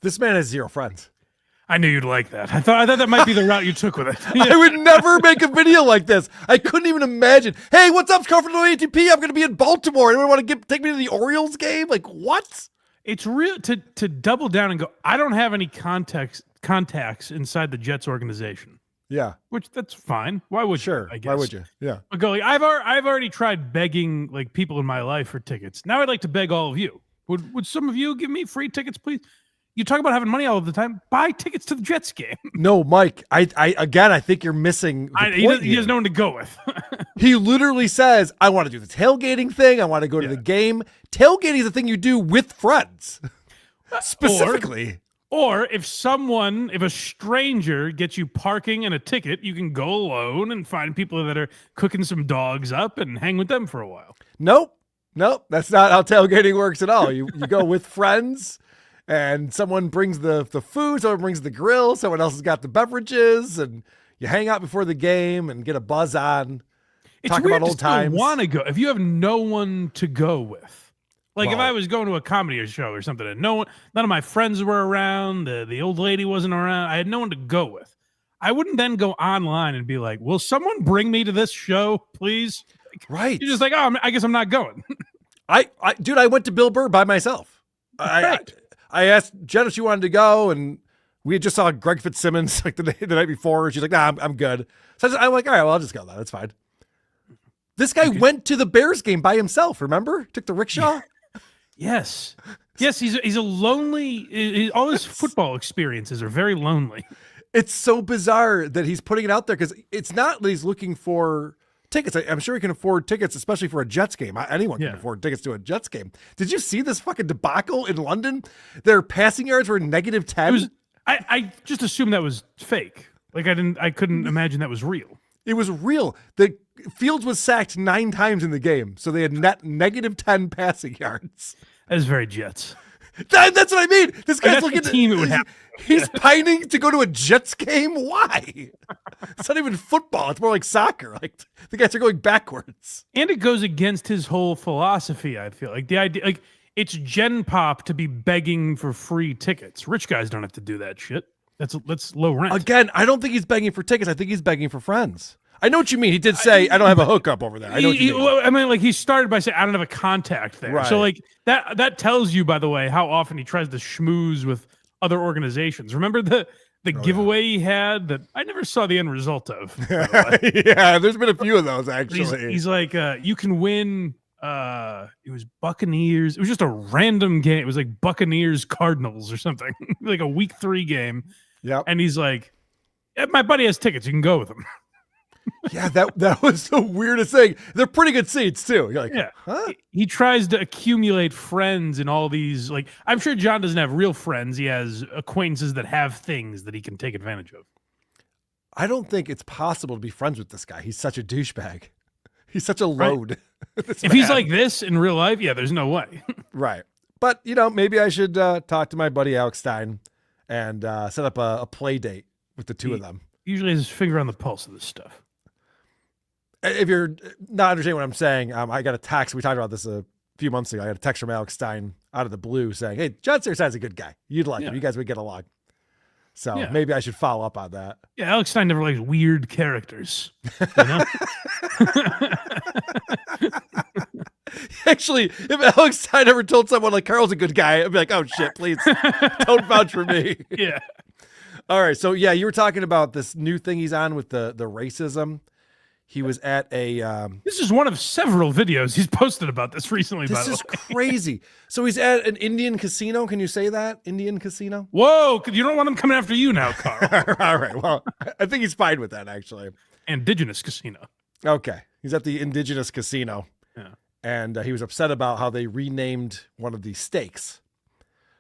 This man has zero friends. I knew you'd like that. I thought that might be the route you took with it. I would never make a video like this. I couldn't even imagine. Hey, what's up, Carl from the ATP? I'm going to be in Baltimore. Anyone want to take me to the Orioles game? Like, what? It's real to double down and go, I don't have any contacts inside the Jets organization. Yeah. Which that's fine. Why would you? I guess. Why would you? Yeah. But go like, I've already tried begging like people in my life for tickets. Now I'd like to beg all of you. Would some of you give me free tickets, please? You talk about having money all of the time. Buy tickets to the Jets game. No, Mike. I think you're missing. He has no one to go with. He literally says, "I want to do the tailgating thing. I want to go to the game." Tailgating is the thing you do with friends, specifically. Or if a stranger gets you parking and a ticket, you can go alone and find people that are cooking some dogs up and hang with them for a while. Nope. That's not how tailgating works at all. You go with friends. And someone brings the food, someone brings the grill, someone else has got the beverages, and you hang out before the game and get a buzz on. It's talk weird about old times. Want to go if you have no one to go with. Like if I was going to a comedy show or something, and none of my friends were around, the old lady wasn't around, I had no one to go with. I wouldn't then go online and be like, "Will someone bring me to this show, please?" Right? You're just like, "Oh, I guess I'm not going." I went to Bill Burr by myself. I asked Jen if she wanted to go, and we just saw Greg Fitzsimmons like the night before. She's like, "Nah, I'm good." So I'm like, "All right, well, I'll just go then. That's fine." This guy went to the Bears game by himself. Remember? Took the rickshaw. Yes. He's a lonely. All his football experiences are very lonely. It's so bizarre that he's putting it out there because it's not that he's looking for tickets. I'm sure he can afford tickets, especially for a Jets game. Anyone can afford tickets to a Jets game. Did you see this fucking debacle in London? Their passing yards were -10. I just assumed that was fake. Like I couldn't imagine that was real. It was real. The Fields was sacked 9 times in the game, so they had net -10 passing yards. That is very Jets. That's what I mean. This guy's looking at team. It would happen. He's pining to go to a Jets game. Why? It's not even football. It's more like soccer. Like the guys are going backwards. And it goes against his whole philosophy. I feel like the idea, like it's Gen Pop to be begging for free tickets. Rich guys don't have to do that shit. That's low rent. Again, I don't think he's begging for tickets. I think he's begging for friends. I know what you mean. He did say, "I don't have a hookup over there." I know what you mean. I mean, like he started by saying, "I don't have a contact there." Right. So like that tells you, by the way, how often he tries to schmooze with other organizations. Remember the giveaway he had that I never saw the end result of. Yeah, there's been a few of those actually. He's like, you can win. It was Buccaneers. It was just a random game. It was like Buccaneers Cardinals or something, like a week 3 game. Yeah. And he's like, my buddy has tickets. You can go with him. Yeah, that was the weirdest thing. They're pretty good seats too. You're like, yeah. Huh? He tries to accumulate friends in all these. Like, I'm sure John doesn't have real friends. He has acquaintances that have things that he can take advantage of. I don't think it's possible to be friends with this guy. He's such a douchebag. He's such a load. If he's like this in real life, yeah, there's no way. Right. But, maybe I should talk to my buddy Alex Stein and set up a play date with the two of them. Usually has his finger on the pulse of this stuff. If you're not understanding what I'm saying, I got a text. We talked about this a few months ago. I got a text from Alex Stein out of the blue saying, hey, John Cerasani's a good guy. You'd like him. You guys would get along. So maybe I should follow up on that. Yeah, Alex Stein never likes weird characters. You know? Actually, if Alex Stein ever told someone like Karl's a good guy, I'd be like, oh shit, please don't vouch for me. Yeah. All right. So yeah, you were talking about this new thing he's on with the racism. He was at a this is one of several videos he's posted about this recently. This is crazy. So he's at an Indian casino. Can you say that? Indian casino? Whoa, you don't want him coming after you now, Karl. All right. Well, I think he's fine with that, actually. Indigenous casino. Okay. He's at the Indigenous casino. Yeah. And he was upset about how they renamed one of these steaks.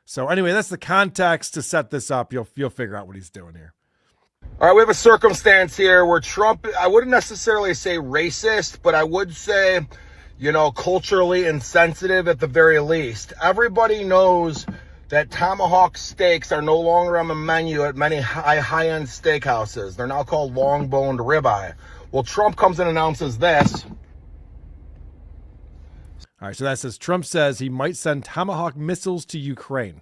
So anyway, that's the context to set this up. You'll figure out what he's doing here. All right, we have a circumstance here where Trump, I wouldn't necessarily say racist, but I would say, culturally insensitive at the very least. Everybody knows that tomahawk steaks are no longer on the menu at many high-end steakhouses. They're now called long-boned ribeye. Well, Trump comes and announces this. All right, so that says Trump says he might send Tomahawk missiles to Ukraine.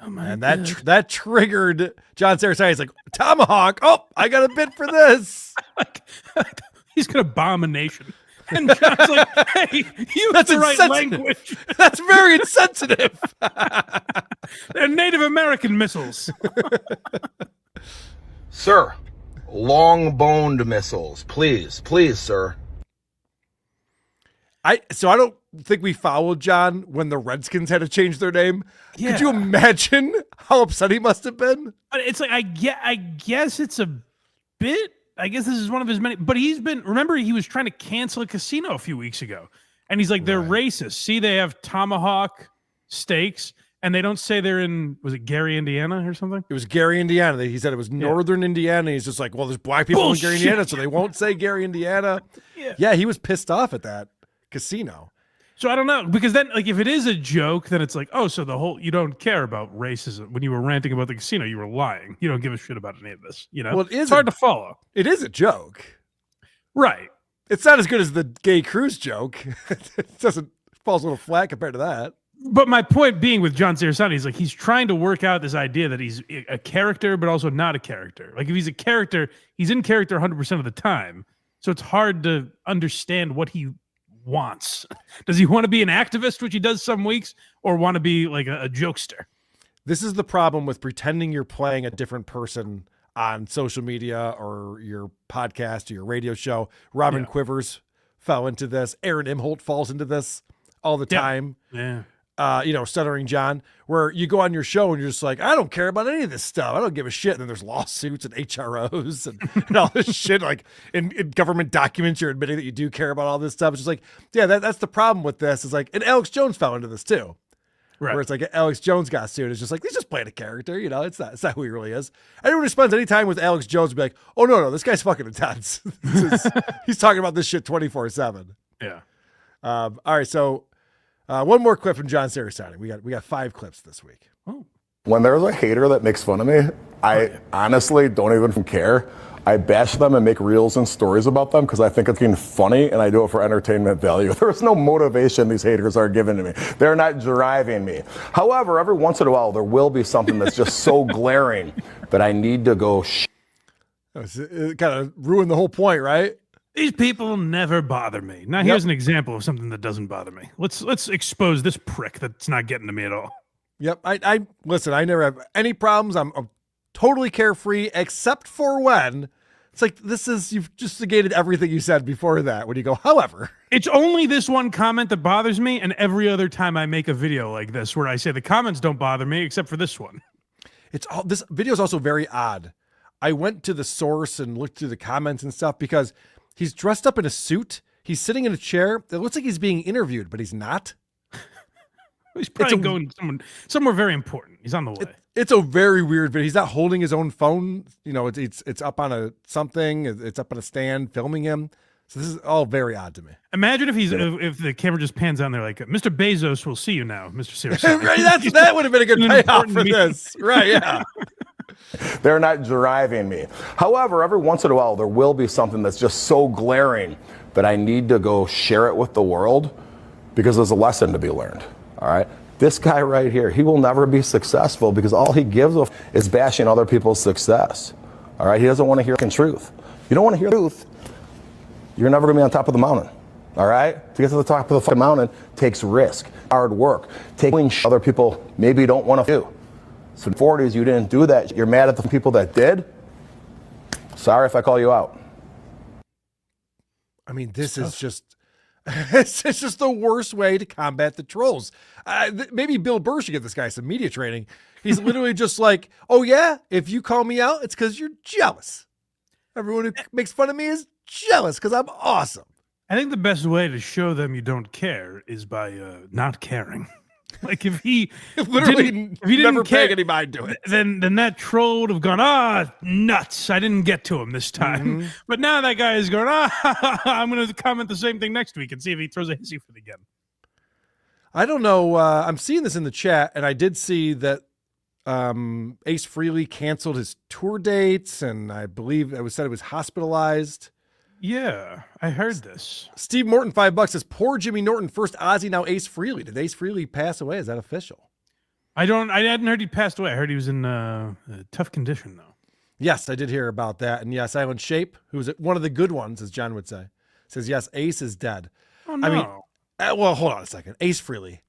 Oh my and God. that triggered John Cerasani. He's like, Tomahawk, oh, I got a bit for this. He's going to bomb a nation. And John's like, hey, use That's the right insensitive. language. That's very insensitive. They're Native American missiles. Sir, long-boned missiles. Please, sir. I don't think we followed John when the Redskins had to change their name. Yeah. Could you imagine how upset he must have been? But it's like, I guess it's a bit. I guess this is one of his many. But remember, he was trying to cancel a casino a few weeks ago. And he's like, they're racist. See, they have tomahawk steaks. And they don't say they're in, was it Gary, Indiana or something? It was Gary, Indiana. He said it was northern Indiana. He's just like, well, there's black people in Gary, Indiana, so they won't say Gary, Indiana. Yeah, he was pissed off at that casino. So I don't know, because then, like, if it is a joke, then it's like, oh, so you don't care about racism. When you were ranting about the casino, you were lying. You don't give a shit about any of this, Well, it's hard to follow. It is a joke. Right. It's not as good as the gay cruise joke. It falls a little flat compared to that. But my point being with John Cerasani, he's trying to work out this idea that he's a character, but also not a character. Like, if he's a character, he's in character 100% of the time. So it's hard to understand what he wants. Does he want to be an activist, which he does some weeks, or want to be like a jokester? This is the problem with pretending you're playing a different person on social media or your podcast or your radio show. Robin Quivers fell into this. Aaron Imholt falls into this all the time. Yeah. Stuttering John, where you go on your show and you're just like, I don't care about any of this stuff. I don't give a shit. And then there's lawsuits and HROs and all this shit. Like in government documents, you're admitting that you do care about all this stuff. It's just like, yeah, that's the problem with this. Is like, and Alex Jones fell into this too. Right. Where it's like Alex Jones got sued. It's just like, he's just playing a character. It's not who he really is. Anyone who spends any time with Alex Jones will be like, oh, no, this guy's fucking intense. He's talking about this shit 24/7. Yeah. All right. So one more clip from John Cerasani. We got 5 clips this week. Oh. When there's a hater that makes fun of me, I honestly don't even care. I bash them and make reels and stories about them because I think it's being funny and I do it for entertainment value. There's no motivation these haters are giving to me. They're not driving me. However, every once in a while, there will be something that's just so glaring that I need to go It kind of ruined the whole point, right? These people never bother me. Now, here's an example of something that doesn't bother me. Let's expose this prick that's not getting to me at all. Yep. I listen, I never have any problems. I'm totally carefree, except for when it's like, you've just negated everything you said before that. When you go, however. It's only this one comment that bothers me, and every other time I make a video like this where I say the comments don't bother me, except for this one. This video is also very odd. I went to the source and looked through the comments and stuff because he's dressed up in a suit. He's sitting in a chair. It looks like he's being interviewed, but he's not. He's probably going somewhere very important. He's on the way. It's a very weird video. He's not holding his own phone. It's up on something. It's up on a stand filming him. So this is all very odd to me. Imagine if the camera just pans on there like, Mr. Bezos will see you now, Mr. Cerasani. Right, that would have been a good payoff for this. Right, yeah. They're not driving me. However, every once in a while, there will be something that's just so glaring that I need to go share it with the world because there's a lesson to be learned. All right. This guy right here, he will never be successful because all he gives is bashing other people's success. All right. He doesn't want to hear the truth. You don't want to hear the truth, you're never going to be on top of the mountain. All right. To get to the top of the fucking mountain takes risk, hard work, taking other people maybe don't want to do. So in the 40s, you didn't do that. You're mad at the people that did. Sorry if I call you out. I mean, this is just, it's just the worst way to combat the trolls. Maybe Bill Burr should give this guy some media training. He's literally just like, oh yeah, if you call me out, it's because you're jealous. Everyone who makes fun of me is jealous because I'm awesome. I think the best way to show them you don't care is by not caring. Like if he literally if he never didn't care, pay any mind to it, then that troll would have gone, nuts. I didn't get to him this time. But now that guy is going, I'm going to comment the same thing next week and see if he throws a hissy fit again. I don't know. I'm seeing this in the chat, and I did see that Ace Frehley canceled his tour dates, and I believe it was said it was hospitalized. Yeah, I heard this. Steve Morton, $5 says, poor Jimmy Norton, first Ozzy, now Ace Frehley. Did Ace Frehley pass away? Is that official? I hadn't heard he passed away. I heard he was in a tough condition, though. Yes, I did hear about that. And yes, Silent Shape, who's one of the good ones, as John would say, says, yes, Ace is dead. Oh, no. I mean, well, hold on a second. Ace Frehley.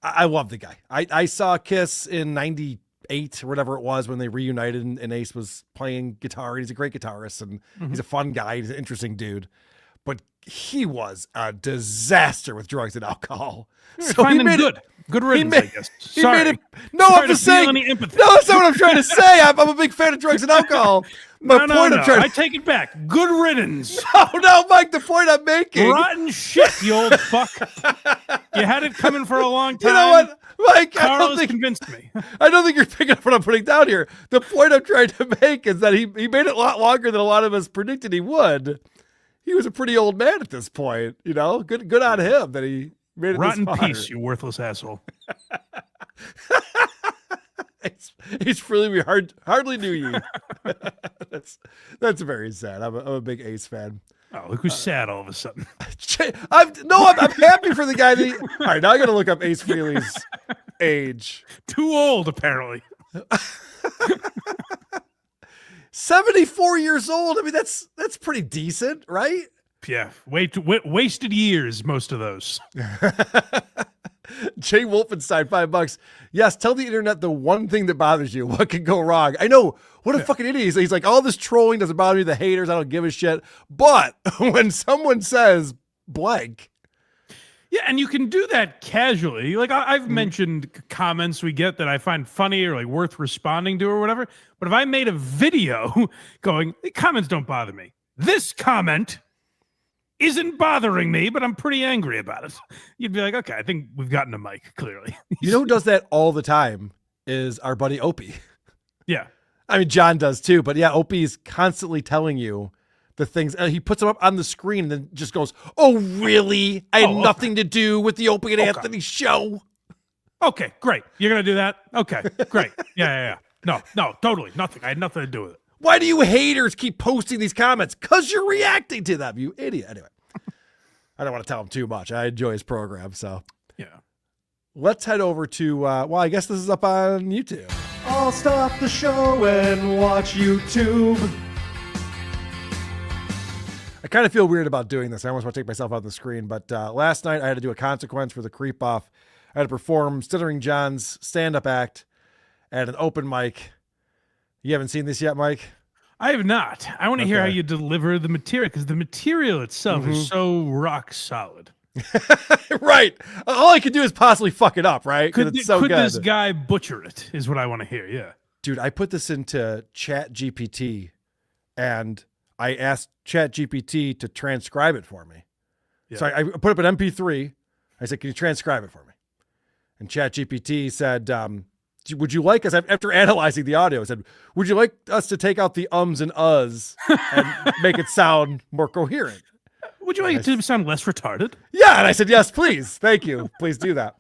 I love the guy. I saw Kiss in 98 or whatever it was when they reunited and Ace was playing guitar. He's a great guitarist and he's a fun guy. He's an interesting dude. But he was a disaster with drugs and alcohol. So he made good. Good riddance, I guess. Sorry. He made it. No, I'm just saying. No, that's not what I'm trying to say. I'm a big fan of drugs and alcohol. I take it back. Good riddance. No, Mike, the point I'm making. Rotten shit, you old fuck. You had it coming for a long time. You know what, Mike? KARL has convinced me. I don't think you're picking up what I'm putting down here. The point I'm trying to make is that he made it a lot longer than a lot of us predicted he would. He was a pretty old man at this point, you know. Good on him that he made it. Rotten this far. piece, you worthless asshole. Ace really, we hardly knew you. That's very sad. I'm a big Ace fan. Oh, look who's sad all of a sudden. I'm happy for the guy. All right, now I got to look up Ace Frehley's age. Too old, apparently. 74 years old. I mean, that's pretty decent, right? Yeah, wasted years, most of those. Jay Wolfenstein, $5. Yes, tell the internet the one thing that bothers you. What could go wrong? I know. What a fucking idiot. He's like, all this trolling doesn't bother me. The haters, I don't give a shit. But when someone says blank. Yeah, and you can do that casually. Like I've mentioned comments we get that I find funny or like worth responding to or whatever. But if I made a video going, the comments don't bother me. This comment isn't bothering me, but I'm pretty angry about it. You'd be like, okay, I think we've gotten a mic, clearly. You know who does that all the time is our buddy Opie. Yeah. I mean, John does too, but yeah, Opie is constantly telling you the things. He puts them up on the screen and then just goes, oh, really? I had nothing to do with the Opie and Anthony show. Okay, great. You're going to do that? Okay, great. Yeah. No, totally. Nothing. I had nothing to do with it. Why do you haters keep posting these comments? Because you're reacting to them, you idiot. Anyway, I don't want to tell him too much. I enjoy his program, so. Yeah. Let's head over to, well, I guess this is up on YouTube. I'll stop the show and watch YouTube. I kind of feel weird about doing this. I almost want to take myself out of the screen, but last night I had to do a consequence for the creep off. I had to perform Stuttering John's stand-up act at an open mic. You haven't seen this yet, Mike? I have not. I want to hear how you deliver the material, because the material itself is so rock solid. Right. All I can do is possibly fuck it up, right? Could it's so good. This guy butcher it, is what I want to hear, yeah. Dude, I put this into ChatGPT, and I asked ChatGPT to transcribe it for me. Yeah. So I put up an MP3. I said, can you transcribe it for me? And ChatGPT said, would you like us, after analyzing the audio, said, would you like us to take out the ums and uhs and make it sound more coherent? Would you like to sound less retarded? Yeah, and I said, yes, please. Thank you. Please do that.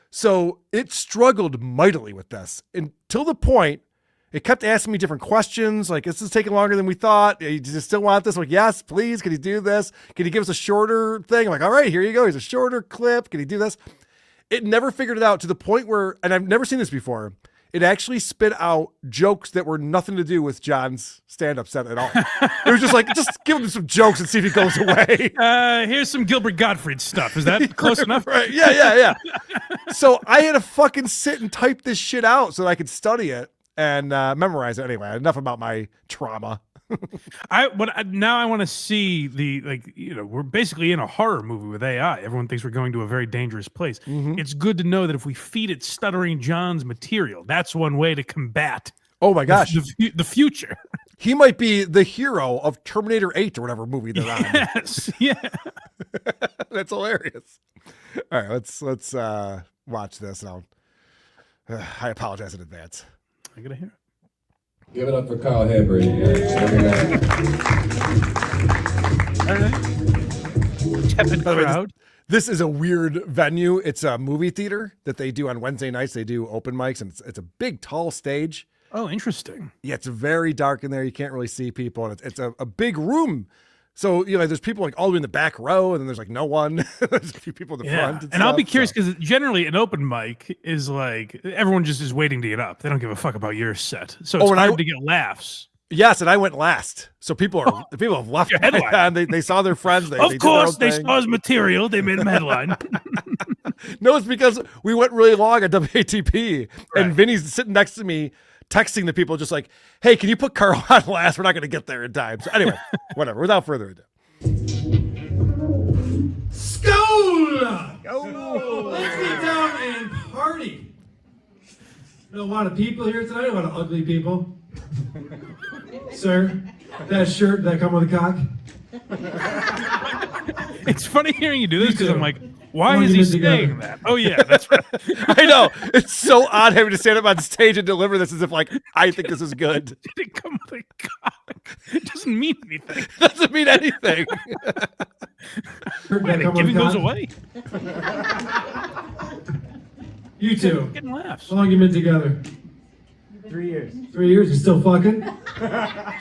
So it struggled mightily with this until the point it kept asking me different questions. Like, this is taking longer than we thought. You just still want this? I'm like, yes, please. Can you do this? Can you give us a shorter thing? I'm like, all right, here you go. Here's a shorter clip. Can you do this? It never figured it out to the point where, and I've never seen this before, it actually spit out jokes that were nothing to do with John's stand-up set at all. It was just like, just give him some jokes and see if he goes away. Here's some Gilbert Gottfried stuff. Is that close enough? Right. Yeah. So I had to fucking sit and type this shit out so that I could study it and memorize it. Anyway, enough about my trauma. Now I want to see we're basically in a horror movie with AI. Everyone thinks we're going to a very dangerous place. It's good to know that if we feed it Stuttering John's material, that's one way to combat. Oh my gosh, the future. He might be the hero of Terminator 8 or whatever movie they're on. Yes, yeah. That's hilarious. All right, let's watch this. And I apologize in advance. I gotta hear it. Give it up for KARL Hebert. Tepid crowd. This is a weird venue. It's a movie theater that they do on Wednesday nights. They do open mics, and it's a big, tall stage. Oh, interesting. Yeah, it's very dark in there. You can't really see people, and it's a big room. So, there's people like all the way in the back row, and then there's like no one. There's a few people in the front. And I'll be curious because generally an open mic is like everyone just is waiting to get up. They don't give a fuck about your set. So it's hard to get laughs. Yes, and I went last. So people have left. They saw their friends. Of course, they saw his material. They made him headline. No, it's because we went really long at WATP, and Vinny's sitting next to me, texting the people just like, hey, can you put KARL on last? We're not going to get there in time. So anyway, whatever. Without further ado. Skål! Let's get down and party. A lot of people here tonight, a lot of ugly people. Sir, that shirt, that come with a cock? It's funny hearing you do this because I'm like, why is he saying that? Oh, yeah, that's right. I know. It's so odd having to stand up on stage and deliver this as if, like, I think this is good. Did it come with a cock? It doesn't mean anything. It doesn't mean anything. Wait, giving those away? You two. Getting laughs. How long you been together? 3 years. 3 years? You still fucking? I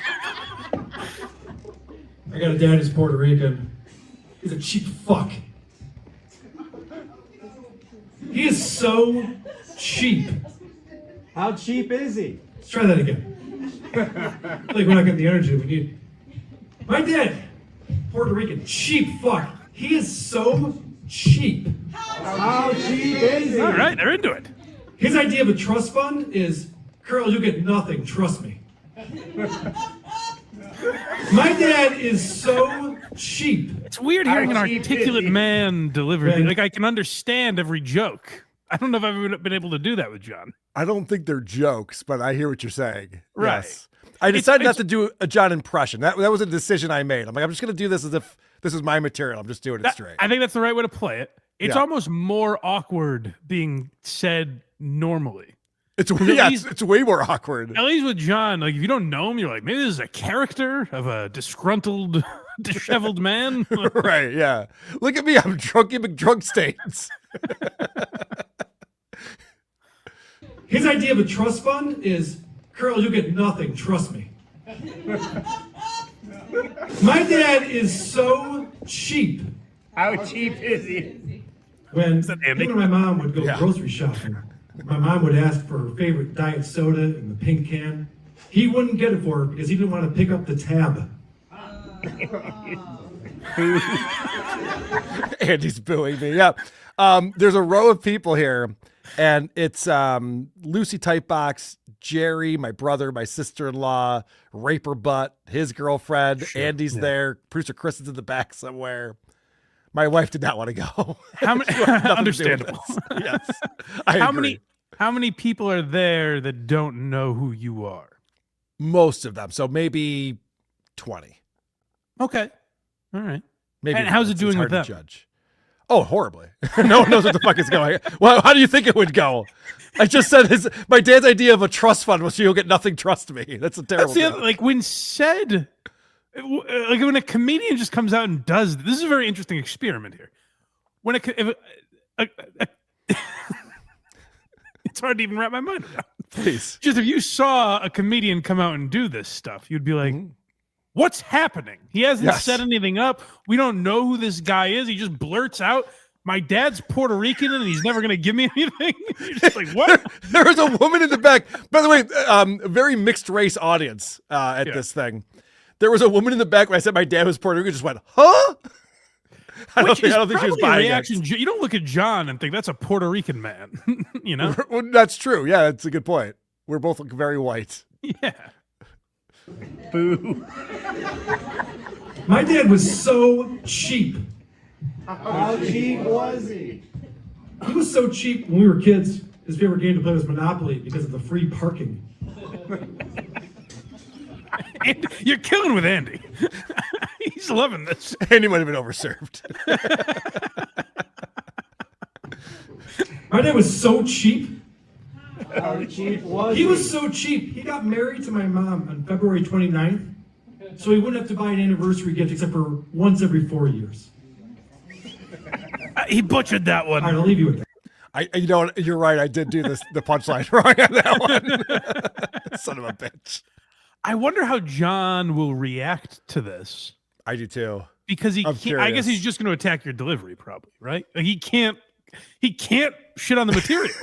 got a dad who's Puerto Rican. He's a cheap fuck. He is so cheap. How cheap is he? Let's try that again. I feel like we're not getting the energy we need. My dad, Puerto Rican, cheap fuck. He is so cheap. How cheap is he? All right, they're into it. His idea of a trust fund is, KARL, you get nothing, trust me. My dad is so cheap. It's weird hearing an articulate man deliver. Like, I can understand every joke. I don't know if I've ever been able to do that with John. I don't think they're jokes, but I hear what you're saying. Right. Yes. I decided not to do a John impression. That was a decision I made. I'm like, I'm just going to do this as if this is my material. I'm just doing it straight. I think that's the right way to play it. It's almost more awkward being said normally. It's way more awkward. At least with John, like if you don't know him, you're like, maybe this is a character of a disgruntled, disheveled man. Right, yeah. Look at me, I'm drunk in McDrunk stains. His idea of a trust fund is, KARL, you get nothing, trust me. My dad is so cheap. How cheap is he? When him and my mom would go grocery shopping, my mom would ask for her favorite diet soda in the pink can. He wouldn't get it for her because he didn't want to pick up the tab. Andy's booing me. Yeah. There's a row of people here, and it's Lucy Typebox, Jerry, my brother, my sister-in-law, Raper Butt, his girlfriend. Andy's there. Producer Chris is in the back somewhere. My wife did not want to go. How many? Understandable. Yes. I agree. How many people are there that don't know who you are? Most of them. So maybe 20. Okay. All right. Maybe. And how's it doing with them? Judge. Oh, horribly. No one knows what the fuck is going on. Well, how do you think it would go? I just said my dad's idea of a trust fund was you'll get nothing, trust me. That's a terrible Like when said Like when a comedian just comes out and does this is a very interesting experiment here. When it's hard to even wrap my mind around. Please. Just if you saw a comedian come out and do this stuff, you'd be like, what's happening? He hasn't set anything up. We don't know who this guy is. He just blurts out, my dad's Puerto Rican and he's never going to give me anything. You're just like, what? There was a woman in the back. By the way, a very mixed race audience at this thing. There was a woman in the back when I said my dad was Puerto Rican, just went, huh? I don't think she was buying it. You don't look at John and think that's a Puerto Rican man. You know? Well, that's true. Yeah, that's a good point. We're both very white. Yeah. Boo. My dad was so cheap. How cheap was he? He was so cheap when we were kids. His favorite game to play was Monopoly because of the free parking. You're killing with Andy. He's loving this. Andy might have been overserved. My dad was so cheap. How cheap was he? He was so cheap. He got married to my mom on February 29th, so he wouldn't have to buy an anniversary gift except for once every 4 years. He butchered that one. All right, I'll leave you with that. You know, you're right. I did do the punchline wrong on that one. Son of a bitch. I wonder how John will react to this. I do too. Because he can't, I guess he's just going to attack your delivery, probably, right? Like he can't shit on the material.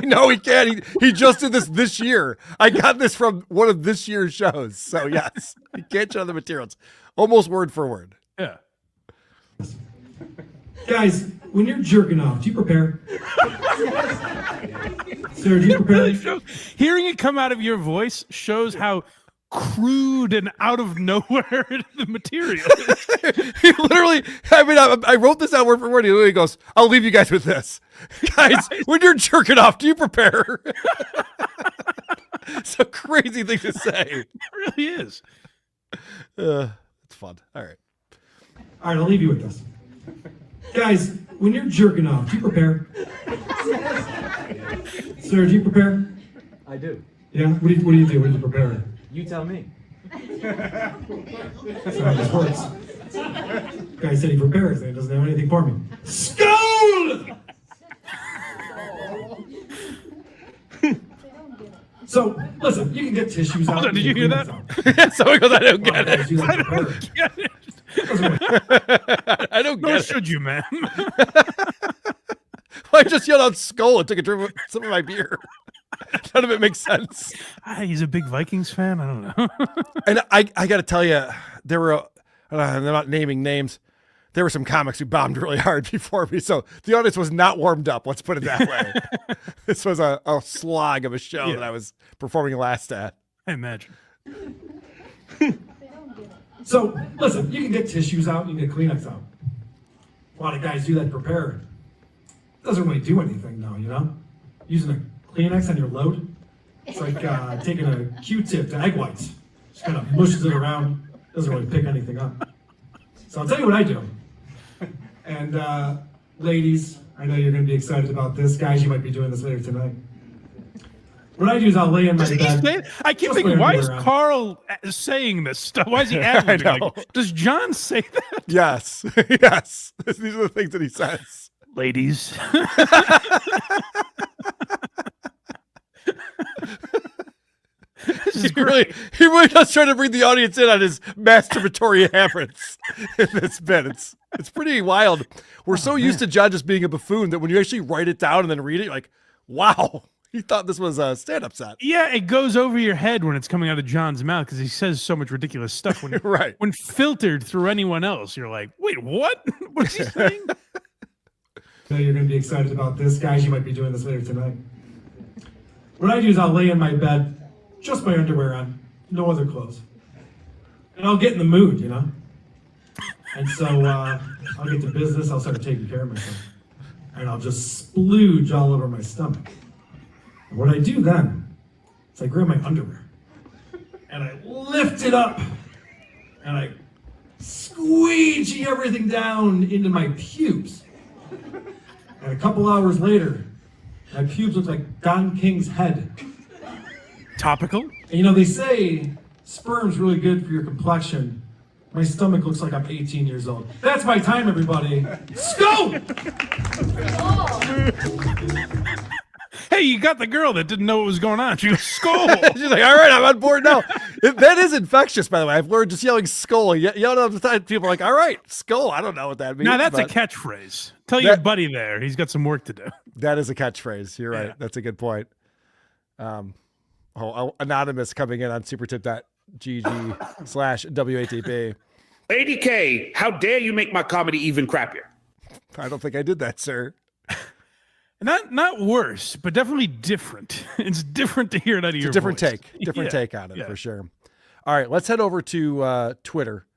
No, he can't. He just did this year. I got this from one of this year's shows. So yes, he can't shit on the materials. Almost word for word. Yeah. Guys, when you're jerking off, do you prepare? Sarah, do you prepare? Hearing it come out of your voice shows how crude and out of nowhere the material is. He literally, I wrote this out word for word. He literally goes, I'll leave you guys with this. Guys, when you're jerking off, do you prepare? It's a crazy thing to say. It really is. It's fun. All right. All right, I'll leave you with this. Guys, when you're jerking off, do you prepare? Sir, do you prepare? I do. Yeah? What do you do when you prepare? You tell me. That's how this works. Guy said he prepares and he doesn't have anything for me. Skull! So, listen, you can get tissues out. Hold on, did you hear that? Someone goes, I don't get it. I don't get it. I don't get it. Nor should you, man. I just yelled out skull and took a drink of some of my beer. None of it makes sense. He's a big Vikings fan. I don't know. And I got to tell you, there were, I'm not naming names, there were some comics who bombed really hard before me. So the audience was not warmed up. Let's put it that way. This was a slog of a show that I was performing last at. I imagine. So, listen, you can get tissues out, you can get Kleenex out. A lot of guys do that to prepare. Doesn't really do anything, though, you know? Using a Kleenex on your load, it's like taking a Q-tip to egg whites. Just kind of mushes it around, doesn't really pick anything up. So I'll tell you what I do. And ladies, I know you're going to be excited about this. Guys, you might be doing this later tonight. What I do is I'll lay in my bed. I keep thinking, why is Carl saying this stuff? Why is he ad-libbing? Like, does John say that? Yes. Yes. These are the things that he says. Ladies. He really does try to bring the audience in on his masturbatory habits in this bit. It's pretty wild. We're so used to John just being a buffoon that when you actually write it down and then read it, you're like, wow, he thought this was a stand-up set. Yeah, it goes over your head when it's coming out of John's mouth because he says so much ridiculous stuff. When right. When filtered through anyone else, you're like, wait, what? What's he saying? I know you're going to be excited about this. Guys, you might be doing this later tonight. What I do is I'll lay in my bed, just my underwear on, no other clothes. And I'll get in the mood, you know? And so I'll get to business, I'll start taking care of myself. And I'll just splooge all over my stomach. And what I do then is I grab my underwear and I lift it up and I squeegee everything down into my pubes. And a couple hours later, my pubes look like Don King's head. Topical. And you know, they say sperm's really good for your complexion, My stomach looks like I'm 18 years old. That's my time, everybody. Go! Hey, you got the girl that didn't know what was going on. She goes, "Skull." She's like, all right, I'm on board now. That is infectious, by the way. I've learned just yelling "skull." Yelling all the time. People are like, all right, skull. I don't know what that means. Now that's a but catchphrase. Tell your buddy there. He's got some work to do. that is a catchphrase. You're right. That's a good point. Anonymous coming in on supertip.gg/WATP. ADK, how dare you make my comedy even crappier? I don't think I did that, sir. Not worse, but definitely different. It's different to hear it out of your Different voice. different take on it for sure. All right, let's head over to Twitter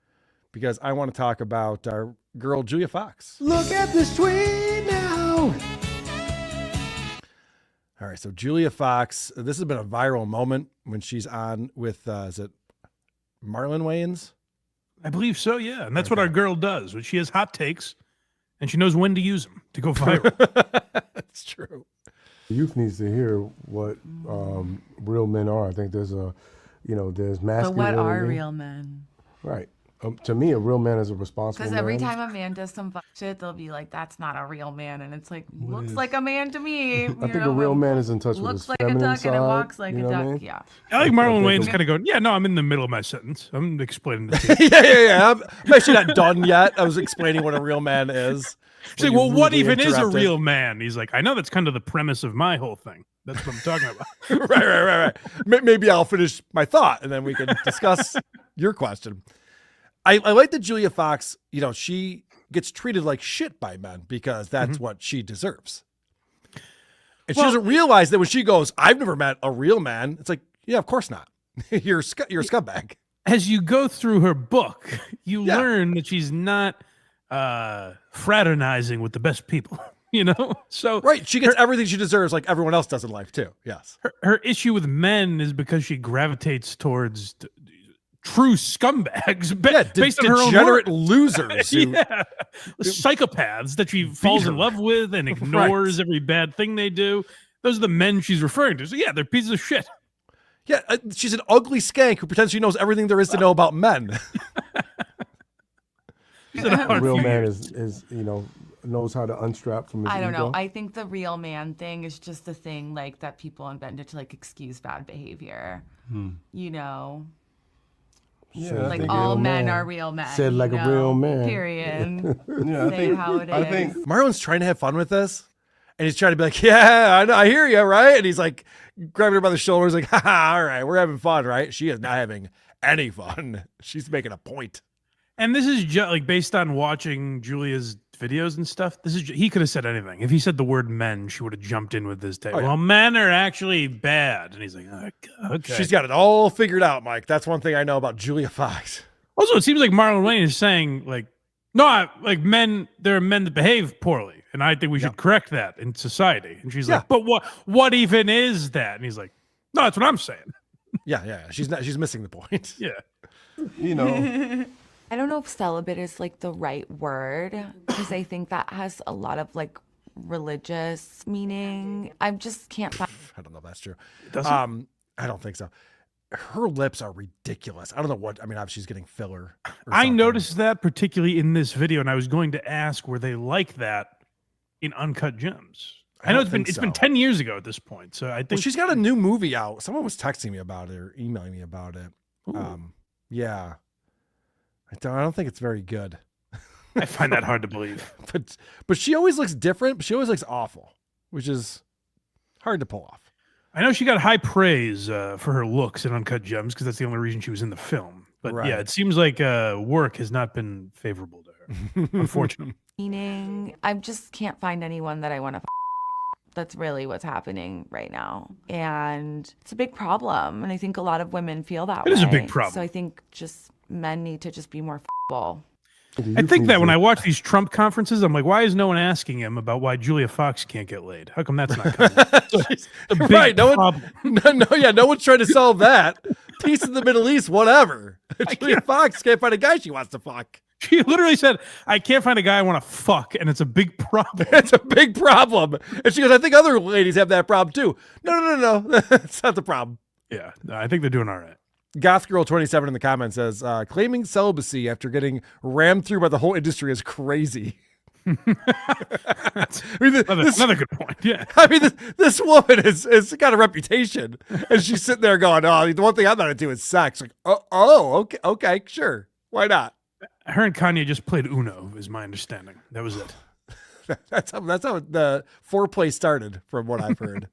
because I want to talk about our girl Julia Fox. Look at this tweet now. All right, so Julia Fox, this has been a viral moment when she's on with is it Marlon Wayans? I believe so, yeah. And that's what our girl does. When she has hot takes and she knows when to use them to go viral. That's true. The youth needs to hear what real men are. I think there's there's masculinity. But what are real men? Right. To me, a real man is a responsible Because man. every time a man does some fuck shit, they'll be like, "That's not a real man," and it's like, looks like a man to me. I think a real man is in touch with his looks like a feminine duck side. and it walks like a you know what I duck. mean? Yeah. I like Marlon Wayans kind of going, yeah, no, I'm in the middle of my sentence. I'm explaining this. yeah. I'm actually not done yet. I was explaining what a real man is. She's like, well, what even is a real man? He's like, I know that's kind of the premise of my whole thing. That's what I'm talking about. right. Maybe I'll finish my thought and then we can discuss your question. I like that Julia Fox, she gets treated like shit by men because that's what she deserves. And she doesn't realize that when she goes, I've never met a real man. It's like, yeah, of course not. You're a scumbag. As you go through her book, you learn that she's not fraternizing with the best people, So right, she gets everything she deserves like everyone else does in life too. Yes. Her issue with men is because she gravitates towards true scumbags based on her own degenerate work. losers. Psychopaths that she falls in love with and ignores every bad thing they do. Those are the men she's referring to. So yeah, they're pieces of shit. Yeah, she's an ugly skank who pretends she knows everything there is to know about men. A real man is knows how to unstrap from his I don't know. ego. I think the real man thing is just a thing like that people invented to like excuse bad behavior. Yeah, like all men are real men. Said like a real man. Period. Yeah, Say how it is. I think Marlon's trying to have fun with this. And he's trying to be like, yeah, I know, I hear you, right? And he's like grabbing her by the shoulders like, all right, we're having fun, right? She is not having any fun. She's making a point. And this is just like based on watching Julia's videos and stuff. He could have said anything. If he said the word men, she would have jumped in with this take. Well, men are actually bad. And he's like, oh, okay. She's got it all figured out, Mike. That's one thing I know about Julia Fox. Also, it seems like Marlon Wayne is saying like, no, like men, there are men that behave poorly. And I think we should correct that in society. And she's like, but what even is that? And he's like, no, that's what I'm saying. Yeah. She's missing the point. Yeah. I don't know if celibate is like the right word because I think that has a lot of like religious meaning. I just can't find. I don't know if that's true. I don't think so. Her lips are ridiculous. I don't know what, obviously she's getting filler. I noticed that particularly in this video, and I was going to ask, were they like that in Uncut Gems? I know it's been 10 years ago at this point, so I think she's got a new movie out. Someone was texting me about it or emailing me about it. Yeah. I don't think it's very good. I find that hard to believe. But she always looks different, but she always looks awful, which is hard to pull off. I know she got high praise for her looks in Uncut Gems because that's the only reason she was in the film. But yeah, it seems like work has not been favorable to her, unfortunately. Meaning, I just can't find anyone that I want to. That's really what's happening right now. And it's a big problem. And I think a lot of women feel that way. It is a big problem. So I think just men need to just be more f***able. I think that when I watch these Trump conferences, I'm like, why is no one asking him about why Julia Fox can't get laid? How come that's not coming? Right. No one's trying to solve that. Peace in the Middle East, whatever. Julia Fox can't find a guy she wants to fuck. She literally said, I can't find a guy I want to fuck, and it's a big problem. It's a big problem. And she goes, I think other ladies have that problem too. No. That's not the problem. Yeah, no, I think they're doing all right. Goth Girl 27 in the comments says, claiming celibacy after getting rammed through by the whole industry is crazy. Another good point. Yeah. I mean, this woman has got a reputation, and she's sitting there going, "Oh, the one thing I'm not into is sex." Like, okay, sure, why not? Her and Kanye just played Uno, is my understanding. That was it. That's how the foreplay started, from what I've heard.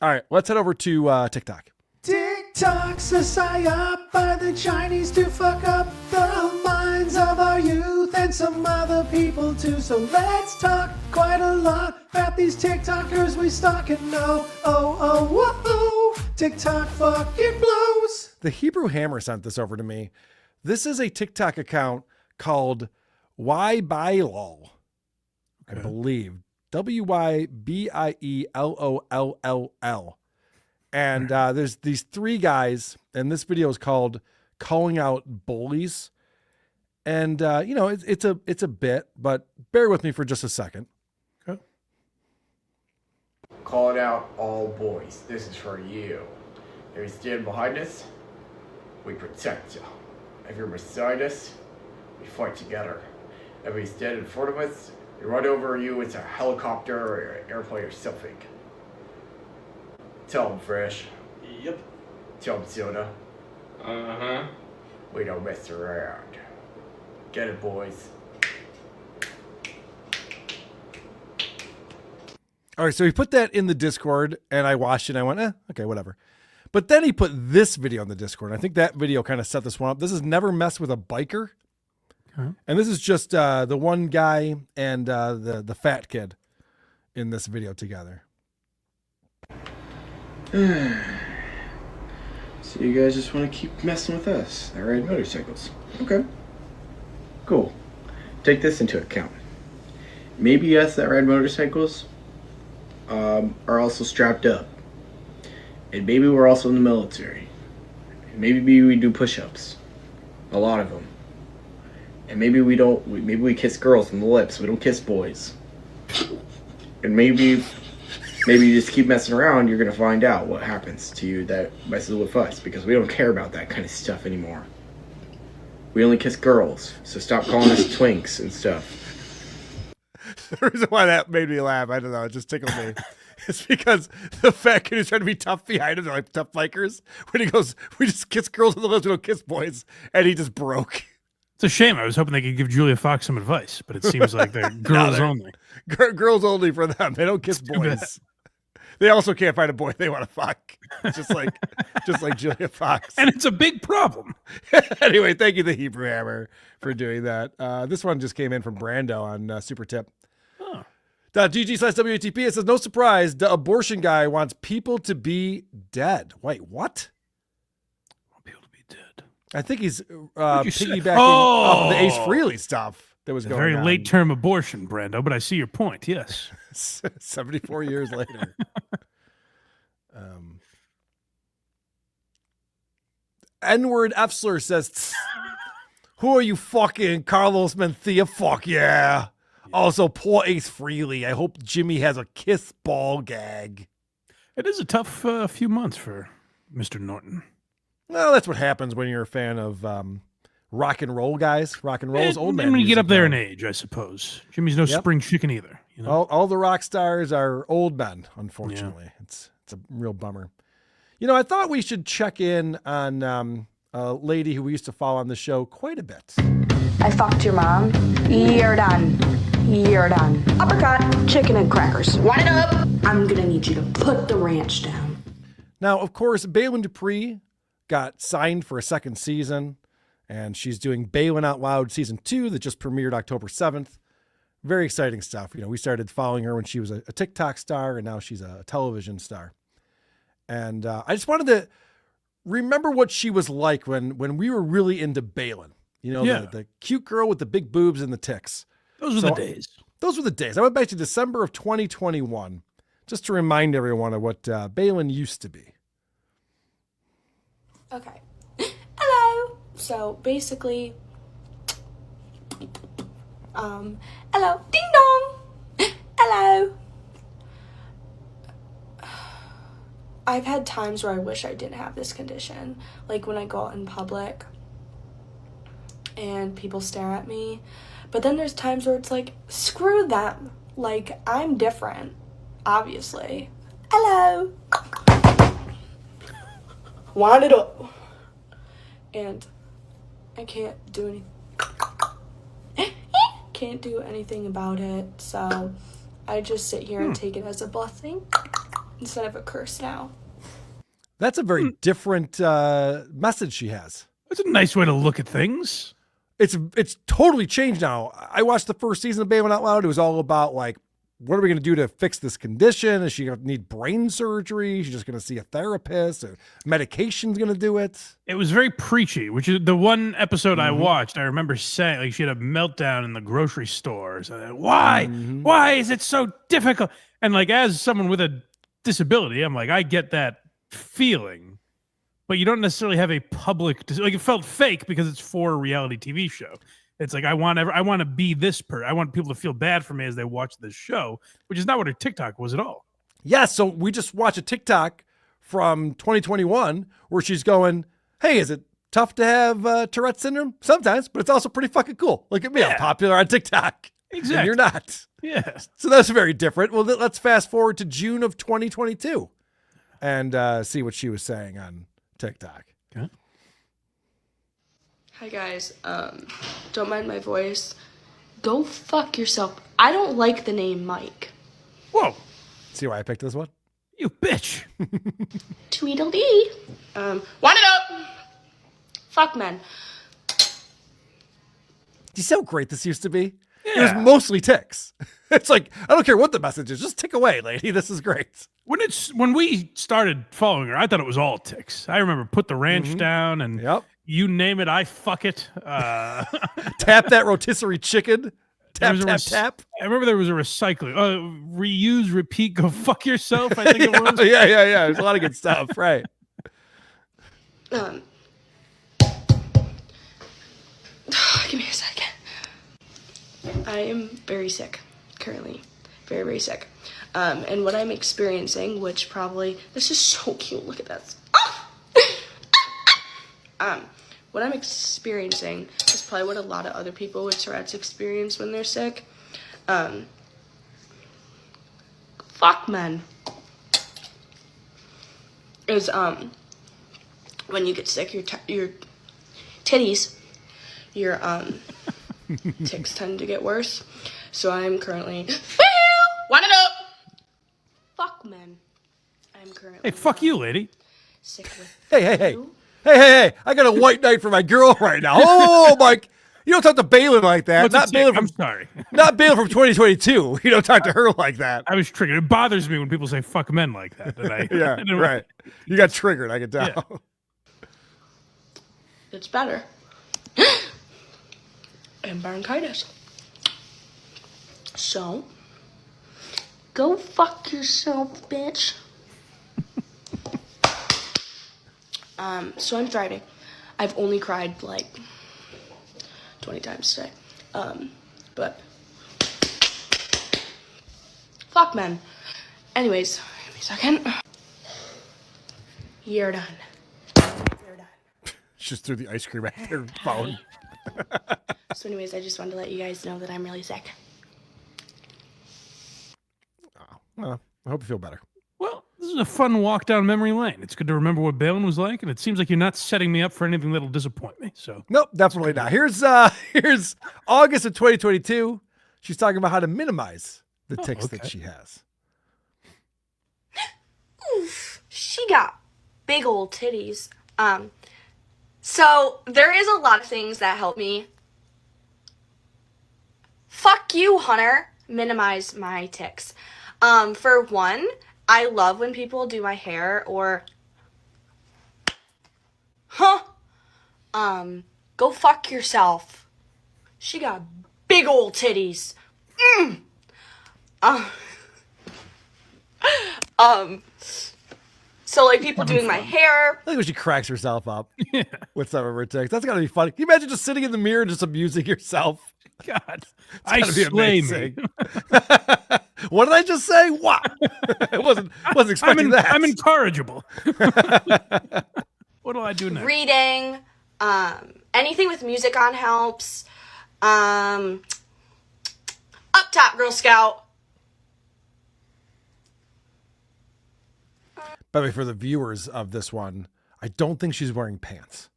All right, let's head over to TikTok. TikTok's a psyop by the Chinese to fuck up the minds of our youth and some other people too. So let's talk quite a lot about these TikTokers we stalk and know. Oh, TikTok fucking blows. The Hebrew Hammer sent this over to me. This is a TikTok account called Baylen, I believe. WYBIELOLLL. And there's these three guys, and this video is called "Calling Out Bullies." And it's a bit, but bear with me for just a second. Okay. Call it out, all boys. This is for you. If you stand behind us, we protect you. If you're beside us, we fight together. If you stand in front of us, we run over you. It's a helicopter or an airplane or something. Tell them, Fresh. Yep. Tell them, Soda. Uh-huh. We don't mess around. Get it, boys. All right, so he put that in the Discord, and I watched it, and I went, okay, whatever. But then he put this video in the Discord, and I think that video kind of set this one up. This is Never Mess with a Biker. Okay. And this is just the one guy and the fat kid in this video together. So you guys just want to keep messing with us that ride motorcycles. Okay. Cool. Take this into account. Maybe us that ride motorcycles are also strapped up. And maybe we're also in the military. And maybe we do push-ups. A lot of them. And maybe we kiss girls on the lips. We don't kiss boys. And maybe you just keep messing around, you're gonna find out what happens to you that messes with us, because we don't care about that kind of stuff anymore. We only kiss girls, so stop calling us twinks and stuff. The reason why that made me laugh, I don't know, it just tickled me. It's because the fat kid who's trying to be tough behind him, they're like tough bikers. When he goes, we just kiss girls on the lips, we don't kiss boys, and he just broke. It's a shame. I was hoping they could give Julia Fox some advice, but it seems like they're girls only. Girls only for them. They don't kiss boys. They also can't find a boy they want to fuck. Just like Julia Fox. And it's a big problem. Anyway, thank you, the Hebrew Hammer, for doing that. This one just came in from Brando on Super Tip. Oh. .gg/WATP. It says, no surprise, the abortion guy wants people to be dead. Wait, what? Want people to be dead. I think he's piggybacking off the Ace Frehley stuff that was going on. Very late term abortion, Brando, but I see your point. Yes. 74 years later. N-word Efsler says, who are you fucking? Carlos Mencia? Fuck yeah. Also, poor Ace Frehley. I hope Jimmy has a kiss ball gag. It is a tough few months for Mr. Norton. Well, that's what happens when you're a fan of rock and roll guys. Rock and roll's old man. And when you get music up there in now. age, I suppose. Jimmy's no spring chicken either. You know? All the rock stars are old men, unfortunately. Yeah. It's a real bummer. You know, I thought we should check in on a lady who we used to follow on the show quite a bit. I fucked your mom. You're done. You're done. Uppercut, chicken and crackers. Want it up? I'm gonna need you to put the ranch down. Now, of course, Baylen Dupree got signed for a second season, and she's doing Baylen Out Loud Season 2 that just premiered October 7th. Very exciting stuff. You know, we started following her when she was a TikTok star, and now she's a television star. And I just wanted to remember what she was like when we were really into Baylen. You know, the cute girl with the big boobs and the tits. Those were the days. Those were the days. I went back to December of 2021 just to remind everyone of what Baylen used to be. Okay. Hello. So basically, hello. Ding dong. Hello. I've had times where I wish I didn't have this condition. Like when I go out in public and people stare at me. But then there's times where it's like, screw them. Like, I'm different, obviously. Hello. Want it up. And I can't do anything. Can't do anything about it. So I just sit here and take it as a blessing instead of a curse now. That's a very different message she has. That's a nice way to look at things. It's totally changed now. I watched the first season of Baylen Out Loud. It was all about like, what are we going to do to fix this condition? Is she going to need brain surgery? She's just going to see a therapist, or medication's going to do it. It was very preachy, which is the one episode I watched. I remember saying, like, she had a meltdown in the grocery stores. Why? Why is it so difficult? And like, as someone with a disability, I'm like, I get that feeling, but you don't necessarily have a public, like, it felt fake because it's for a reality TV show. It's like, I want to be this person. I want people to feel bad for me as they watch this show, which is not what her TikTok was at all. Yeah, so we just watched a TikTok from 2021 where she's going, hey, is it tough to have Tourette syndrome? Sometimes, but it's also pretty fucking cool. Look at me, I'm popular on TikTok. Exactly. And you're not. Yeah. So that's very different. Well, let's fast forward to June of 2022 and see what she was saying on TikTok. Okay. Hi guys, don't mind my voice. Go fuck yourself. I don't like the name Mike. Whoa. See why I picked this one? You bitch. Tweedledee. Want it up. Fuck men. Do you see how great this used to be? Yeah. It was mostly ticks. It's like, I don't care what the message is. Just tick away, lady. This is great. When we started following her, I thought it was all ticks. I remember put the ranch down and you name it, I fuck it. Tap that rotisserie chicken. Tap, tap. I remember there was a recycling. Reuse, repeat, go fuck yourself, I think it was. Yeah. There's a lot of good stuff, right? Give me a second. I am very sick currently. Very, very sick. And what I'm experiencing, which probably, this is so cute, look at that. What I'm experiencing is probably what a lot of other people with Tourette's experience when they're sick. Fuck men. Is, when you get sick, your titties, your, tics tend to get worse. So I'm currently, want it up! Fuck men. I'm currently. Hey, fuck you, lady. Sick with Hey. Hey, I got a white knight for my girl right now. Oh, Mike. You don't talk to Baylen like that. I'm sorry. Not Baylen from 2022. You don't talk to her like that. I was triggered. It bothers me when people say fuck men like that. And Right. You got triggered, I can tell. Yeah. It's better. And bronchitis. So, go fuck yourself, bitch. So I'm thriving. I've only cried like 20 times today. But fuck men. Anyways, give me a second. You're done. Just threw the ice cream at her phone. So anyways, I just wanted to let you guys know that I'm really sick. Well, I hope you feel better. Well, this is a fun walk down memory lane. It's good to remember what Baylen was like, and it seems like you're not setting me up for anything that'll disappoint me. So nope, definitely not. Here's August of 2022. She's talking about how to minimize the tics that she has. Oof, she got big old titties. So there is a lot of things that help me. Fuck you, Hunter. Minimize my tics. For one, I love when people do my hair or go fuck yourself. She got big old titties. So like people doing my hair. I think when she cracks herself up with some of her tics. That's gotta be funny. Can you imagine just sitting in the mirror and just amusing yourself? God, it's gotta be amazing. What did I just say? What? I wasn't expecting that. I'm incorrigible. What do I do next? Reading, anything with music on helps. Up top, Girl Scout. By the way, for the viewers of this one, I don't think she's wearing pants.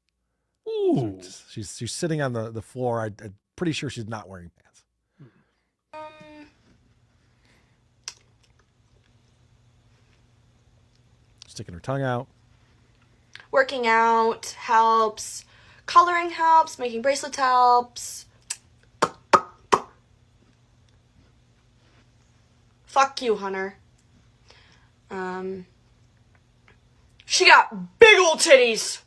Ooh. So she's sitting on the floor. I'm pretty sure she's not wearing pants. Sticking her tongue out. Working out helps. Coloring helps. Making bracelets helps. Fuck you, Hunter. She got big old titties.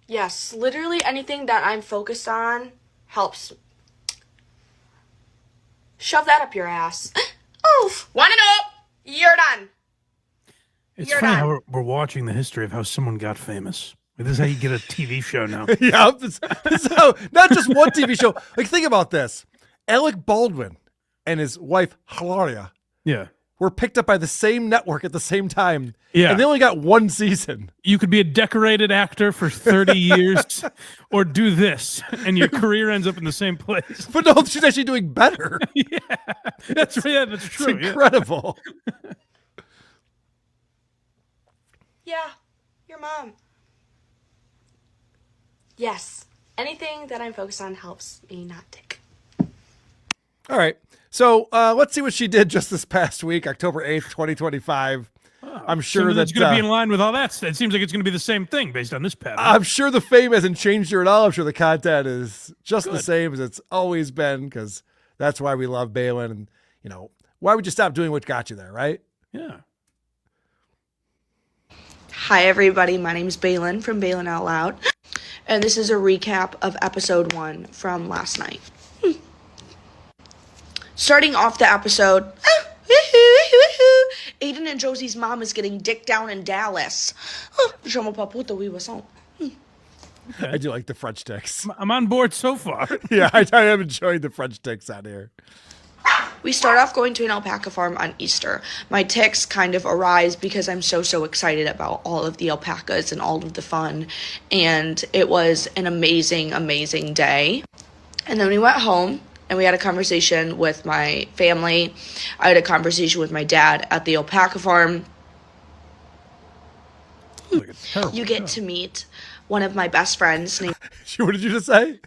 Yes, literally anything that I'm focused on helps. Shove that up your ass. Oof. Want it up? You're done. It's You're funny done. how we're watching the history of how someone got famous. This is how you get a TV show now. Yeah, this is how, not just one TV show. Like, think about this. Alec Baldwin and his wife, Hilaria, were picked up by the same network at the same time. Yeah. And they only got one season. You could be a decorated actor for 30 years or do this, and your career ends up in the same place. But no, she's actually doing better. That's true. It's incredible. Yeah, your mom. Yes, anything that I'm focused on helps me not tick. All right. So let's see what she did just this past week, October 8th, 2025. I'm sure that's that going to be in line with all that. It seems like it's going to be the same thing based on this pattern. I'm sure the fame hasn't changed her at all. I'm sure the content is just the same as it's always been, because that's why we love Baylen. And, you know, why would you stop doing what got you there, right? Yeah. Hi, everybody. My name is Baylen from Baylen Out Loud, and this is a recap of episode 1 from last night. Starting off the episode, Aiden and Josie's mom is getting dick down in Dallas. I do like the French ticks. I'm on board so far. Yeah, I am enjoying the French ticks out here. We start off going to an alpaca farm on Easter. My tics kind of arise because I'm so excited about all of the alpacas and all of the fun. And it was an amazing day. And then we went home and we had a conversation with my family. I had a conversation with my dad at the alpaca farm. You get to meet one of my best friends named... What did you just say?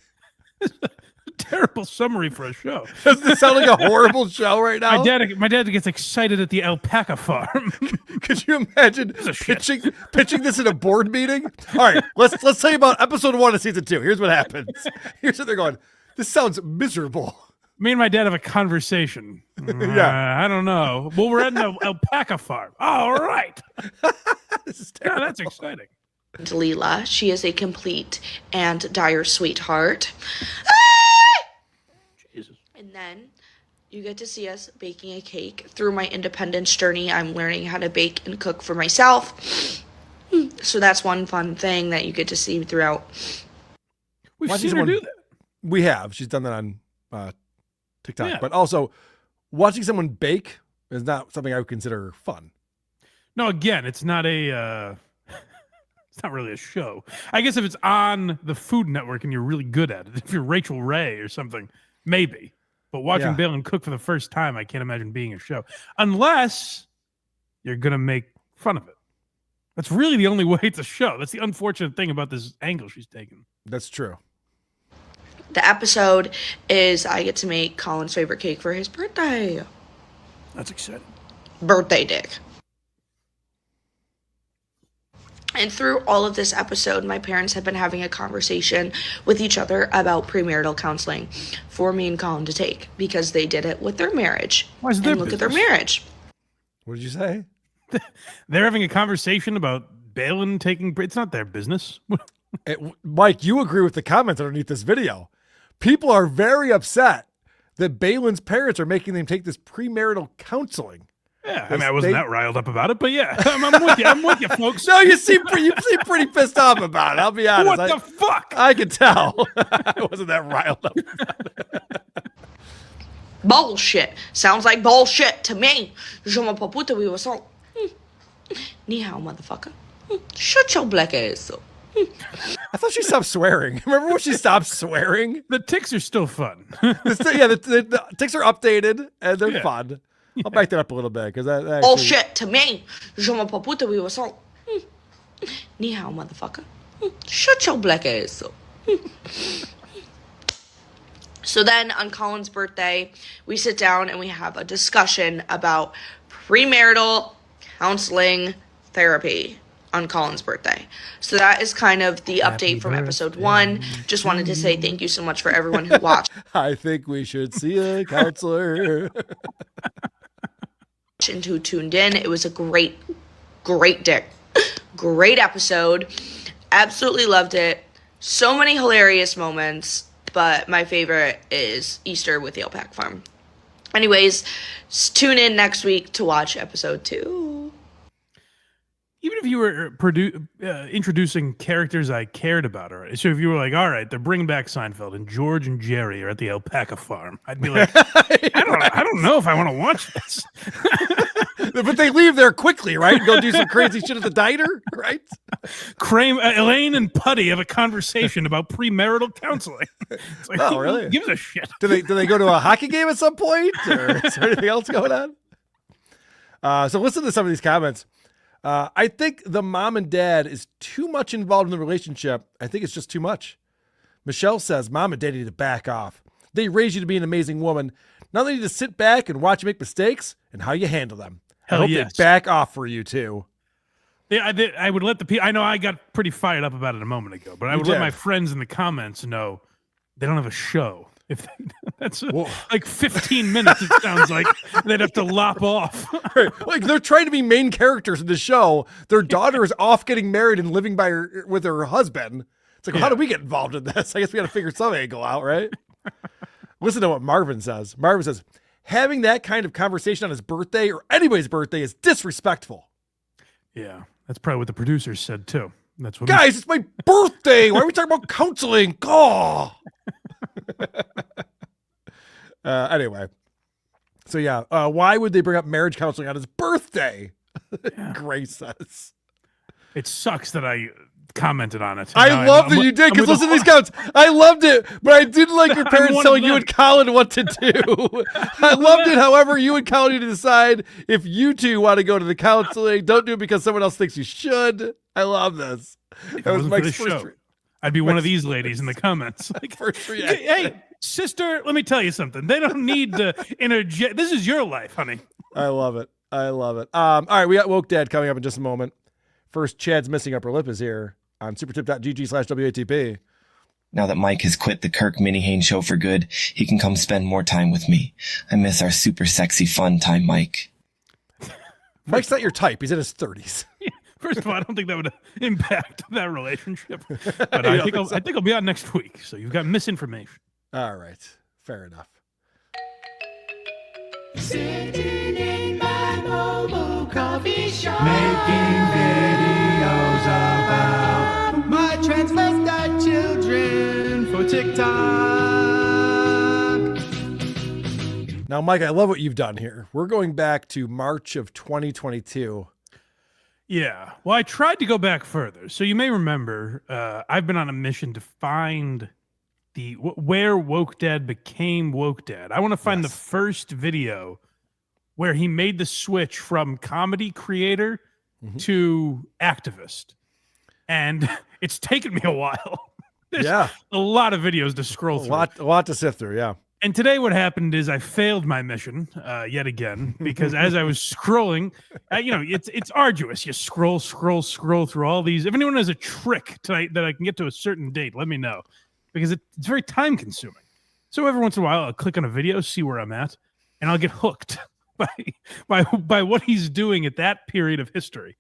Terrible summary for a show. Doesn't it sound like a horrible show right now? My dad gets excited at the alpaca farm. Could you imagine pitching this in a board meeting? All right, let's tell you about episode 1 of season 2. Here's what happens. Here's what they're going. This sounds miserable. Me and my dad have a conversation. Yeah. I don't know. Well, we're at an alpaca farm. All right. This is terrible. Yeah, that's exciting. Leela. She is a complete and dire sweetheart. Jesus. And then you get to see us baking a cake. Through my independence journey, I'm learning how to bake and cook for myself. So that's one fun thing that you get to see throughout. We've seen her do that. We have. She's done that on TikTok. Yeah. But also, watching someone bake is not something I would consider fun. No, again, it's not a... It's not really a show. I guess if it's on the Food Network and you're really good at it, if you're Rachel Ray or something, maybe. But watching Baylen cook for the first time, I can't imagine being a show. Unless you're going to make fun of it. That's really the only way it's a show. That's the unfortunate thing about this angle she's taken. That's true. The episode is I get to make Colin's favorite cake for his birthday. That's exciting. Birthday dick. And through all of this episode, my parents have been having a conversation with each other about premarital counseling for me and Colin to take, because they did it with their marriage. Why is it their look at their business? marriage. What did you say? They're having a conversation about Baylen taking... It's not their business. Mike, you agree with the comments underneath this video. People are very upset that Baylen's parents are making them take this premarital counseling. Yeah, I mean, I wasn't that riled up about it, but yeah, I'm with you. I'm with you, folks. No, you seem pretty pissed off about it. I'll be honest. What the fuck? I can tell. I wasn't that riled up about it. Bullshit. Sounds like bullshit to me. Je m'appelle puta, we were so. Ni hao, motherfucker. Shut your black ass up. I thought she stopped swearing. Remember when she stopped swearing? The ticks are still fun. The ticks are updated and they're Yeah. fun. I'll back that up a little bit because that actually... Bullshit to me. Je m'appelle puta, we were so. Ni hao, motherfucker. Shut your black ass up. So then on Colin's birthday, we sit down and we have a discussion about premarital counseling therapy on Colin's birthday. So that is kind of the update from episode 1. Just wanted to say thank you so much for everyone who watched I think we should see a counselor. and who tuned in. It was a great episode. Absolutely loved it. So many hilarious moments, but my favorite is Easter with the alpaca farm. Anyways, tune in next week to watch episode 2. Even if you were introducing characters I cared about already, so if you were like, all right, they're bringing back Seinfeld and George and Jerry are at the alpaca farm, I'd be like, I don't know if I want to watch this. But they leave there quickly, right? Go do some crazy shit at the diner, right? Elaine and Putty have a conversation about premarital counseling. It's like, Oh, who really? gives a shit? Do they go to a hockey game at some point, or is there anything else going on? So listen to some of these comments. I think the mom and dad is too much involved in the relationship. I think it's just too much. Michelle says, Mom and Dad need to back off. They raise you to be an amazing woman. Now they need to sit back and watch you make mistakes and how you handle them. I hope yes. they back off for you too. Yeah, I would let the people. I know I got pretty fired up about it a moment ago, but I would let my friends in the comments know they don't have a show. If that's like 15 minutes, it sounds like they'd have to lop off. Right. Like they're trying to be main characters in the show. Their daughter is off getting married and living with her husband. It's like, well, how do we get involved in this? I guess we got to figure some angle out, right? Listen to what Marvin says. Marvin says, having that kind of conversation on his birthday or anybody's birthday is disrespectful. Yeah, that's probably what the producers said too. That's what guys, it's my birthday. Why are we talking about counseling? Oh. Anyway, so yeah, why would they bring up marriage counseling on his birthday? Grace says it sucks that I commented on it. I love that you did, because listen to these comments. I loved it, but I didn't like your parents telling you and Colin what to do. I loved it. However, you and Colin need to decide if you two want to go to the counseling. Don't do it because someone else thinks you should. I love this. That was Mike's first. I'd be one of these ladies in the comments. Like, first reaction. Hey, sister, let me tell you something. They don't need to interject. This is your life, honey. I love it. I love it. All right, we got Woke Dad coming up in just a moment. First, Chad's missing upper lip is here on supertip.gg/WATP. Now that Mike has quit the Kirk Minihane show for good, he can come spend more time with me. I miss our super sexy fun time, Mike. Mike's not your type. He's in his 30s. First of all, I don't think that would impact that relationship. But I think I'll be on next week. So you've got misinformation. All right. Fair enough. Sitting in my mobile coffee shop, making videos about my transvestite children for TikTok. Now, Mike, I love what you've done here. We're going back to March of 2022. Yeah. Well, I tried to go back further. So you may remember, I've been on a mission to find where Woke Dad became Woke Dad. I want to find the first video where he made the switch from comedy creator to activist. And it's taken me a while. There's a lot of videos to scroll through. A lot to sift through, yeah. And today what happened is I failed my mission yet again, because as I was scrolling, it's arduous. You scroll through all these. If anyone has a trick tonight that I can get to a certain date, let me know, because it's very time consuming. So every once in a while, I'll click on a video, see where I'm at, and I'll get hooked by what he's doing at that period of history.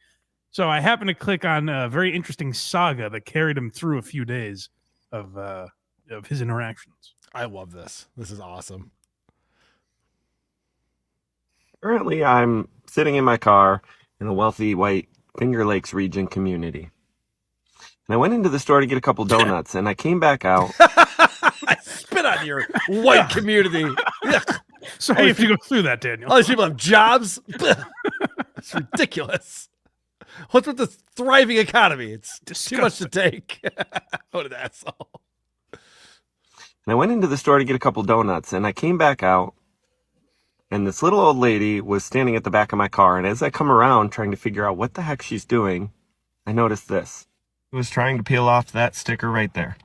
So I happened to click on a very interesting saga that carried him through a few days of his interactions. I love this. This is awesome. Currently, I'm sitting in my car in a wealthy white Finger Lakes region community. And I went into the store to get a couple donuts, and I came back out. I spit on your white community. Sorry you have to go through that, Daniel. All these people have jobs. It's ridiculous. What's with this thriving economy? It's too much to take. What an asshole. And I went into the store to get a couple donuts, and I came back out, and this little old lady was standing at the back of my car. And as I come around trying to figure out what the heck she's doing, I noticed this. She was trying to peel off that sticker right there.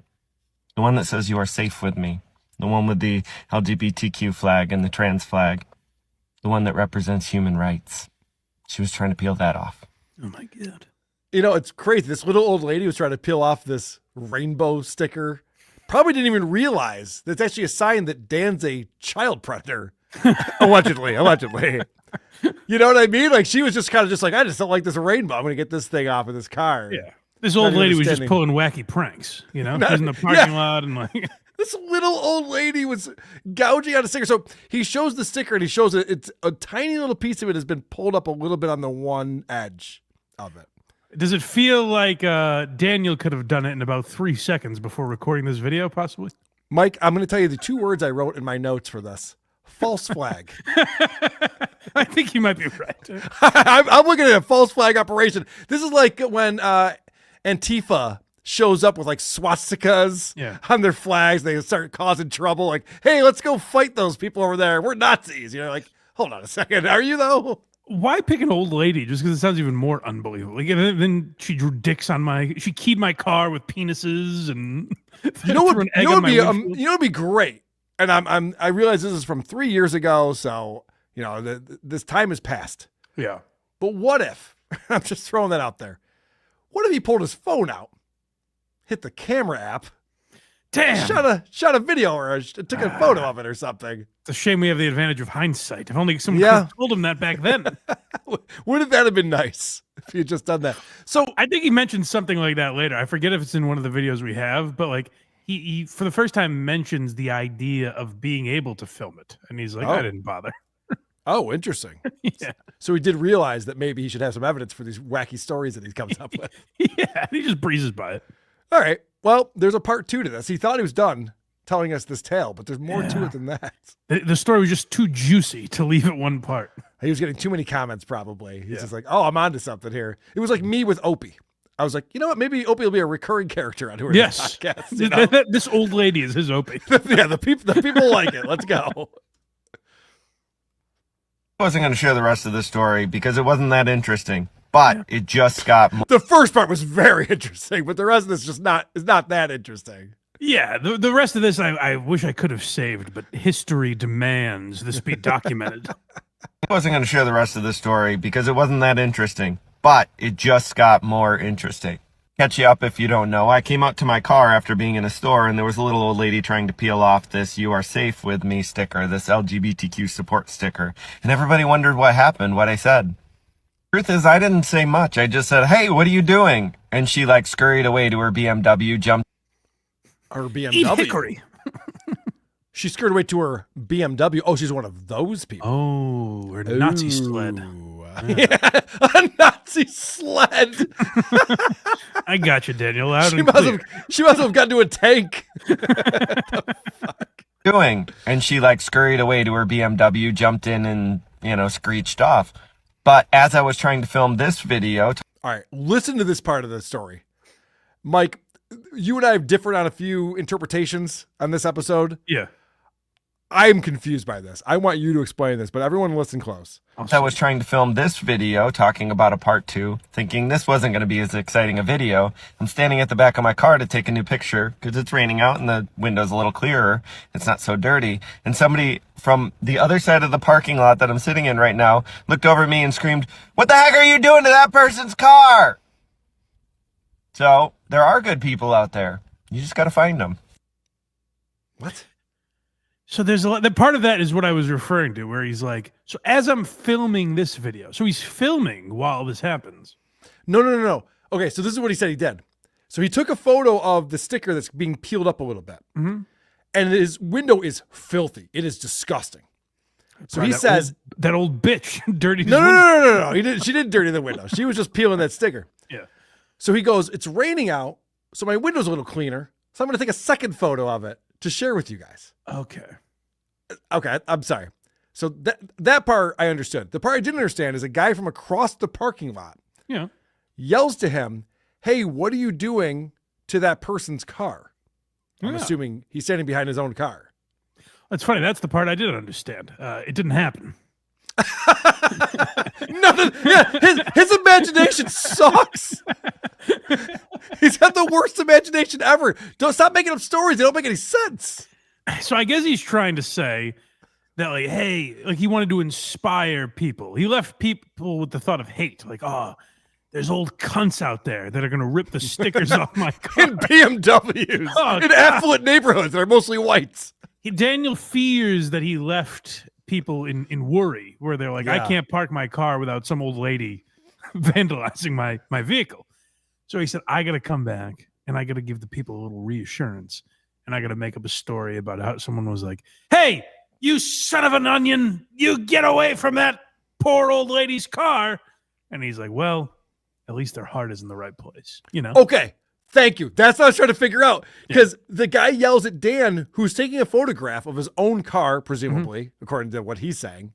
The one that says "You are safe with me." The one with the LGBTQ flag and the trans flag. The one that represents human rights. She was trying to peel that off. Oh my God. You know, it's crazy. This little old lady was trying to peel off this rainbow sticker. Probably didn't even realize that's actually a sign that Dan's a child predator. Allegedly. You know what I mean? Like, she was just kind of just like, I just don't like this rainbow. I'm going to get this thing off of this car. Yeah. This old lady was just pulling wacky pranks, you know? She's in the parking lot and like... This little old lady was gouging out a sticker. So he shows the sticker and he shows it. It's a tiny little piece of it has been pulled up a little bit on the one edge of it. Does it feel like Daniel could have done it in about 3 seconds before recording this video, possibly? Mike, I'm going to tell you the 2 words I wrote in my notes for this. False flag. I think you might be right. I'm looking at a false flag operation. This is like when Antifa shows up with like swastikas on their flags. They start causing trouble. Like, hey, let's go fight those people over there. We're Nazis. You know, like, hold on a second. Are you though? Why pick an old lady? Just because it sounds even more unbelievable. Like, and then she drew dicks on she keyed my car with penises and you know what would be great. And I realize this is from 3 years ago. So, you know, this time has passed. Yeah. But what if, I'm just throwing that out there. What if he pulled his phone out? Hit the camera app. Damn. Shot a video or took a photo of it or something. It's a shame we have the advantage of hindsight. If only someone could have told him that back then. Wouldn't that have been nice if he had just done that? So I think he mentioned something like that later. I forget if it's in one of the videos we have, but like he for the first time mentions the idea of being able to film it. And he's like, I didn't bother. Oh, interesting. Yeah. So he did realize that maybe he should have some evidence for these wacky stories that he comes up with. Yeah, he just breezes by it. All right. Well, there's a part 2 to this. He thought he was done telling us this tale, but there's more to it than that. The story was just too juicy to leave at one part. He was getting too many comments, probably. He's just like, oh, I'm onto something here. It was like me with Opie. I was like, you know what? Maybe Opie will be a recurring character on Who's Yes. Podcast. You know? This old lady is his Opie. Yeah, the people like it. Let's go. I wasn't going to share the rest of the story because it wasn't that interesting. But it just got more. The first part was very interesting, but the rest of this is not that interesting. Yeah, the rest of this I wish I could have saved, but history demands this be documented. I wasn't going to share the rest of the story because it wasn't that interesting. But it just got more interesting. Catch you up if you don't know. I came out to my car after being in a store, and there was a little old lady trying to peel off this "You are safe with me" sticker, this LGBTQ support sticker. And everybody wondered what happened, what I said. Truth is, I didn't say much. I just said, hey, what are you doing? And she like scurried away to her BMW, jumped. Her BMW? Eat hickory. She scurried away to her BMW. Oh, she's one of those people. Oh, her Nazi sled. Yeah, a Nazi sled. I got you, Daniel. She must have gotten to a tank. Doing. And she like scurried away to her BMW, jumped in and, screeched off. But as I was trying to film this video... All right, listen to this part of the story. Mike, you and I have differed on a few interpretations on this episode. Yeah. I'm confused by this. I want you to explain this, but everyone listen close. I was trying to film this video talking about a part 2, thinking this wasn't going to be as exciting a video. I'm standing at the back of my car to take a new picture because it's raining out and the window's a little clearer. It's not so dirty. And somebody from the other side of the parking lot that I'm sitting in right now looked over at me and screamed, "What the heck are you doing to that person's car?" So there are good people out there. You just got to find them. What? So there's a lot. Part of that is what I was referring to, where he's like, so as I'm filming this video, so he's filming while this happens. No. Okay, so this is what he said he did. So he took a photo of the sticker that's being peeled up a little bit. Mm-hmm. And his window is filthy. It is disgusting. So he says... that old bitch dirtied No. his window. She didn't dirty the window. She was just peeling that sticker. Yeah. So he goes, it's raining out, so my window's a little cleaner. So I'm going to take a second photo of it to share with you guys. Okay, I'm sorry. So that part I understood. The part I didn't understand is a guy from across the parking lot yells to him, "Hey, what are you doing to that person's car?" I'm assuming he's standing behind his own car. That's funny. That's the part I didn't understand. It didn't happen. Nothing. Yeah, his imagination sucks. He's got the worst imagination ever. Don't stop making up stories. They don't make any sense. So I guess he's trying to say that, like, hey, like he wanted to inspire people. He left people with the thought of hate, like, oh, there's old cunts out there that are going to rip the stickers off my car. In BMWs, in affluent neighborhoods that are mostly whites. Daniel fears that he left people in worry, where they're like, I can't park my car without some old lady vandalizing my vehicle. So he said, I got to come back and I got to give the people a little reassurance. And I got to make up a story about how someone was like, hey, you son of an onion, you get away from that poor old lady's car. And he's like, well, at least their heart is in the right place, you know? Okay. Thank you. That's what I was trying to figure out. Because the guy yells at Dan, who's taking a photograph of his own car, presumably, according to what he's saying.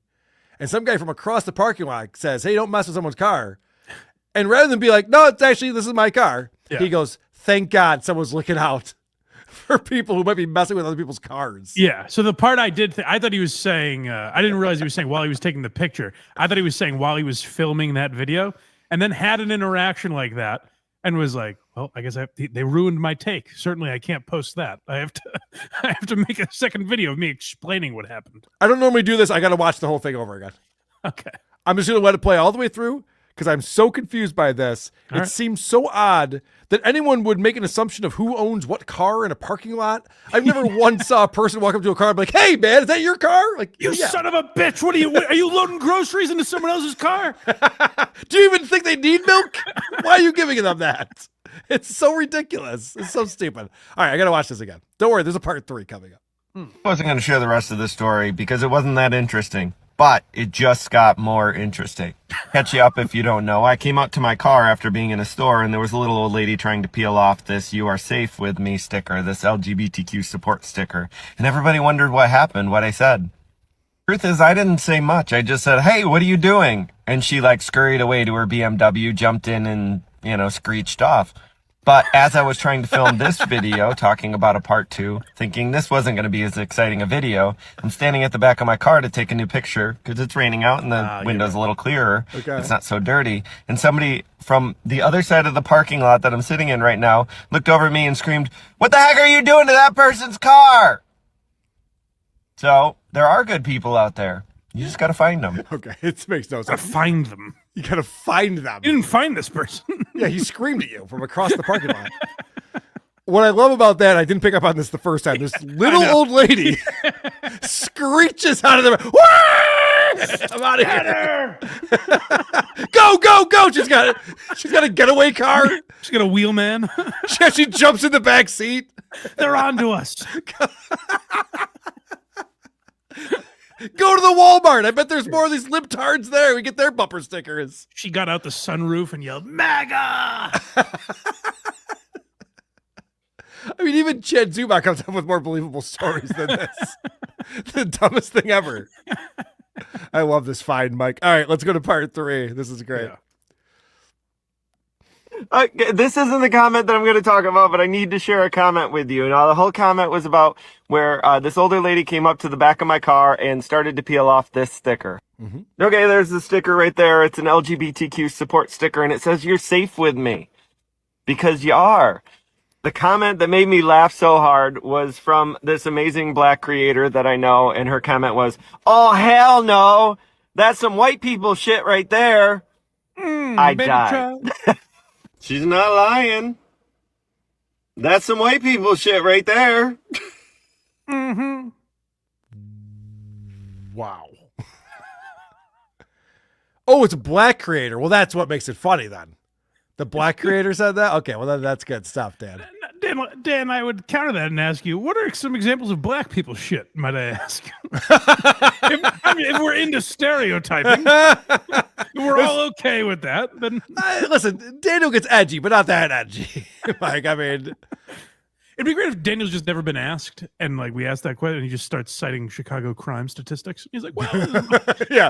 And some guy from across the parking lot says, hey, don't mess with someone's car. And rather than be like, no, it's actually, this is my car. He goes, thank God someone's looking out for people who might be messing with other people's cars. Yeah. So the part I did, I thought he was saying, I didn't realize he was saying while he was taking the picture. I thought he was saying while he was filming that video, and then had an interaction like that and was like, well, I guess they ruined my take. Certainly I can't post that. I have to make a second video of me explaining what happened. I don't normally do this. I got to watch the whole thing over again. Okay. I'm just going to let it play all the way through because I'm so confused by this. It seems so odd that anyone would make an assumption of who owns what car in a parking lot. I've never once saw a person walk up to a car and be like, hey, man, is that your car? Like, you son of a bitch. What are you loading groceries into someone else's car? Do you even think they need milk? Why are you giving them that? It's so ridiculous. It's so stupid. All right, I got to watch this again. Don't worry, there's a part 3 coming up. I wasn't going to share the rest of the story because it wasn't that interesting, but it just got more interesting. Catch you up if you don't know. I came out to my car after being in a store and there was a little old lady trying to peel off this "You Are Safe With Me" sticker, this LGBTQ support sticker. And everybody wondered what happened, what I said. Truth is, I didn't say much. I just said, hey, what are you doing? And she like scurried away to her BMW, jumped in and, screeched off. But as I was trying to film this video, talking about a part 2, thinking this wasn't going to be as exciting a video, I'm standing at the back of my car to take a new picture because it's raining out and the window's a little clearer. Okay. It's not so dirty. And somebody from the other side of the parking lot that I'm sitting in right now looked over at me and screamed, what the heck are you doing to that person's car? So there are good people out there. You just got to find them. Okay, it makes no sense. Gotta find them. You got to find them. You didn't find this person. Yeah, he screamed at you from across the parking lot. What I love about that, I didn't pick up on this the first time. This little old lady screeches out of the I'm out of here. Go, go, go. She's got a getaway car. She's got a wheelman. She jumps in the back seat. They're on to us. Go to the Walmart. I bet there's more of these libtards there. We get their bumper stickers. She got out the sunroof and yelled, MAGA! I mean, even Chad Zuba comes up with more believable stories than this. The dumbest thing ever. I love this find, Mike. All right, let's go to part 3. This is great. This isn't the comment that I'm going to talk about, but I need to share a comment with you. Now, the whole comment was about where this older lady came up to the back of my car and started to peel off this sticker. Mm-hmm. Okay, there's the sticker right there. It's an LGBTQ support sticker, and it says, you're safe with me. Because you are. The comment that made me laugh so hard was from this amazing black creator that I know, and her comment was, oh, hell no. That's some white people shit right there. I died. She's not lying. That's some white people shit right there. Mm-hmm. Wow. Oh, it's a black creator. Well, that's what makes it funny then. The black creator said that? Okay, well, that's good stuff, Dan. Dan, I would counter that and ask you, what are some examples of black people shit, might I ask? if we're into stereotyping, we're all okay with that. Then listen, Daniel gets edgy, but not that edgy. Like, I mean, It'd be great if Daniel's just never been asked, and like we asked that question, and he just starts citing Chicago crime statistics. He's like, "Well, yeah,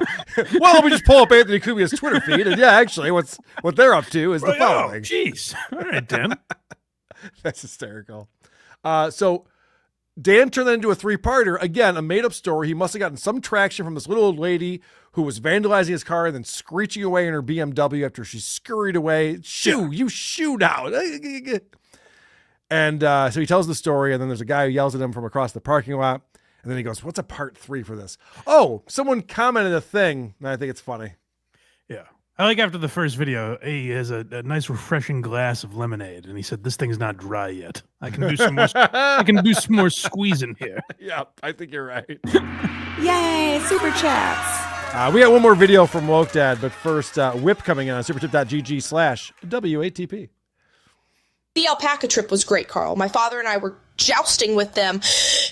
well, let me just pull up Anthony Cubia's Twitter feed, and yeah, actually, what they're up to is the following." Jeez, all right, Dan. That's hysterical. So Dan turned that into a 3-parter. Again, a made-up story. He must have gotten some traction from this little old lady who was vandalizing his car and then screeching away in her BMW after she scurried away. You shoo now. And so he tells the story, and then there's a guy who yells at him from across the parking lot. And then he goes, what's a part 3 for this? Oh, someone commented a thing, and I think it's funny. Yeah. I like after the first video, he has a nice refreshing glass of lemonade, and he said, "This thing's not dry yet. I can do some more. I can do some more squeezing here." Yeah, I think you're right. Yay, super chats. We got one more video from Woke Dad, but first, Whip coming in on supertip.gg/WATP. The alpaca trip was great, Carl. My father and I were jousting with them.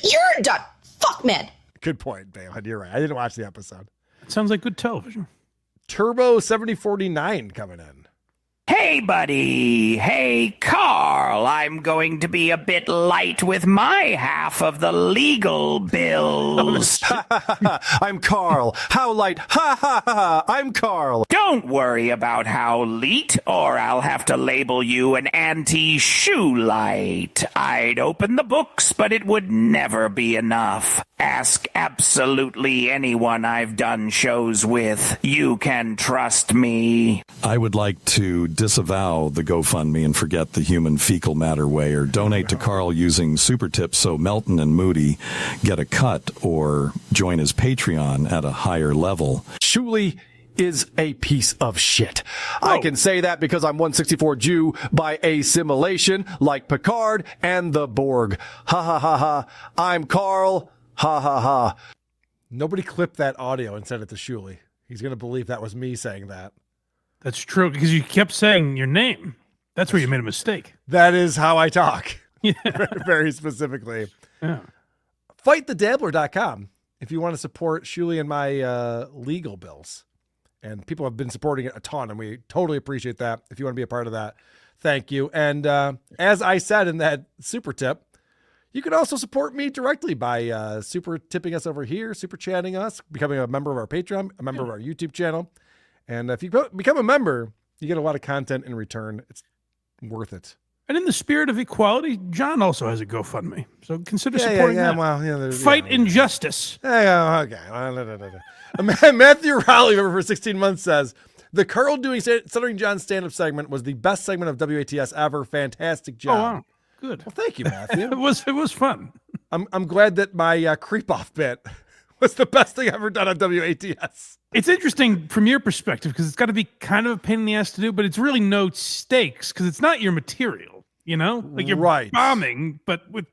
You're done. Fuck men. Good point, Baylen. You're right. I didn't watch the episode. It sounds like good television. Turbo 7049 coming in. Hey, buddy. Hey, Carl. I'm going to be a bit light with my half of the legal bills. I'm Carl. How light? Ha ha ha. I'm Carl. Don't worry about how light, or I'll have to label you an anti-shoe light. I'd open the books, but it would never be enough. Ask absolutely anyone I've done shows with. You can trust me. I would like to disavow the GoFundMe and forget the human fecal matter way, or donate to Carl using super tips so Melton and Moody get a cut, or join his Patreon at a higher level. Shuli is a piece of shit. I can say that because I'm 164 Jew by assimilation, like Picard and the Borg. Ha ha ha ha. I'm Carl. Ha ha ha. Nobody clipped that audio and sent it to Shuli. He's going to believe that was me saying that. That's true, because you kept saying your name. That's where you made a mistake. That is how I talk. Yeah. Very specifically. Yeah. FightTheDabbler.com if you want to support Shuli and my legal bills. And people have been supporting it a ton, and we totally appreciate that. If you want to be a part of that, thank you. And as I said in that super tip, you can also support me directly by super tipping us over here, super chatting us, becoming a member of our Patreon, a member of our YouTube channel. And if you become a member, you get a lot of content in return. It's worth it. And in the spirit of equality, John also has a GoFundMe. So consider supporting that. Well, Fight injustice. Okay. Matthew Rowley, over for 16 months, says, the Carl doing Stuttering John stand-up segment was the best segment of WATS ever. Fantastic job. Oh, wow. Good. Well, thank you, Matthew. It was fun. I'm glad that my creep-off bit was the best thing I've ever done on WATS. It's interesting from your perspective because it's got to be kind of a pain in the ass to do, but it's really no stakes because it's not your material, you know? Like you're bombing, but with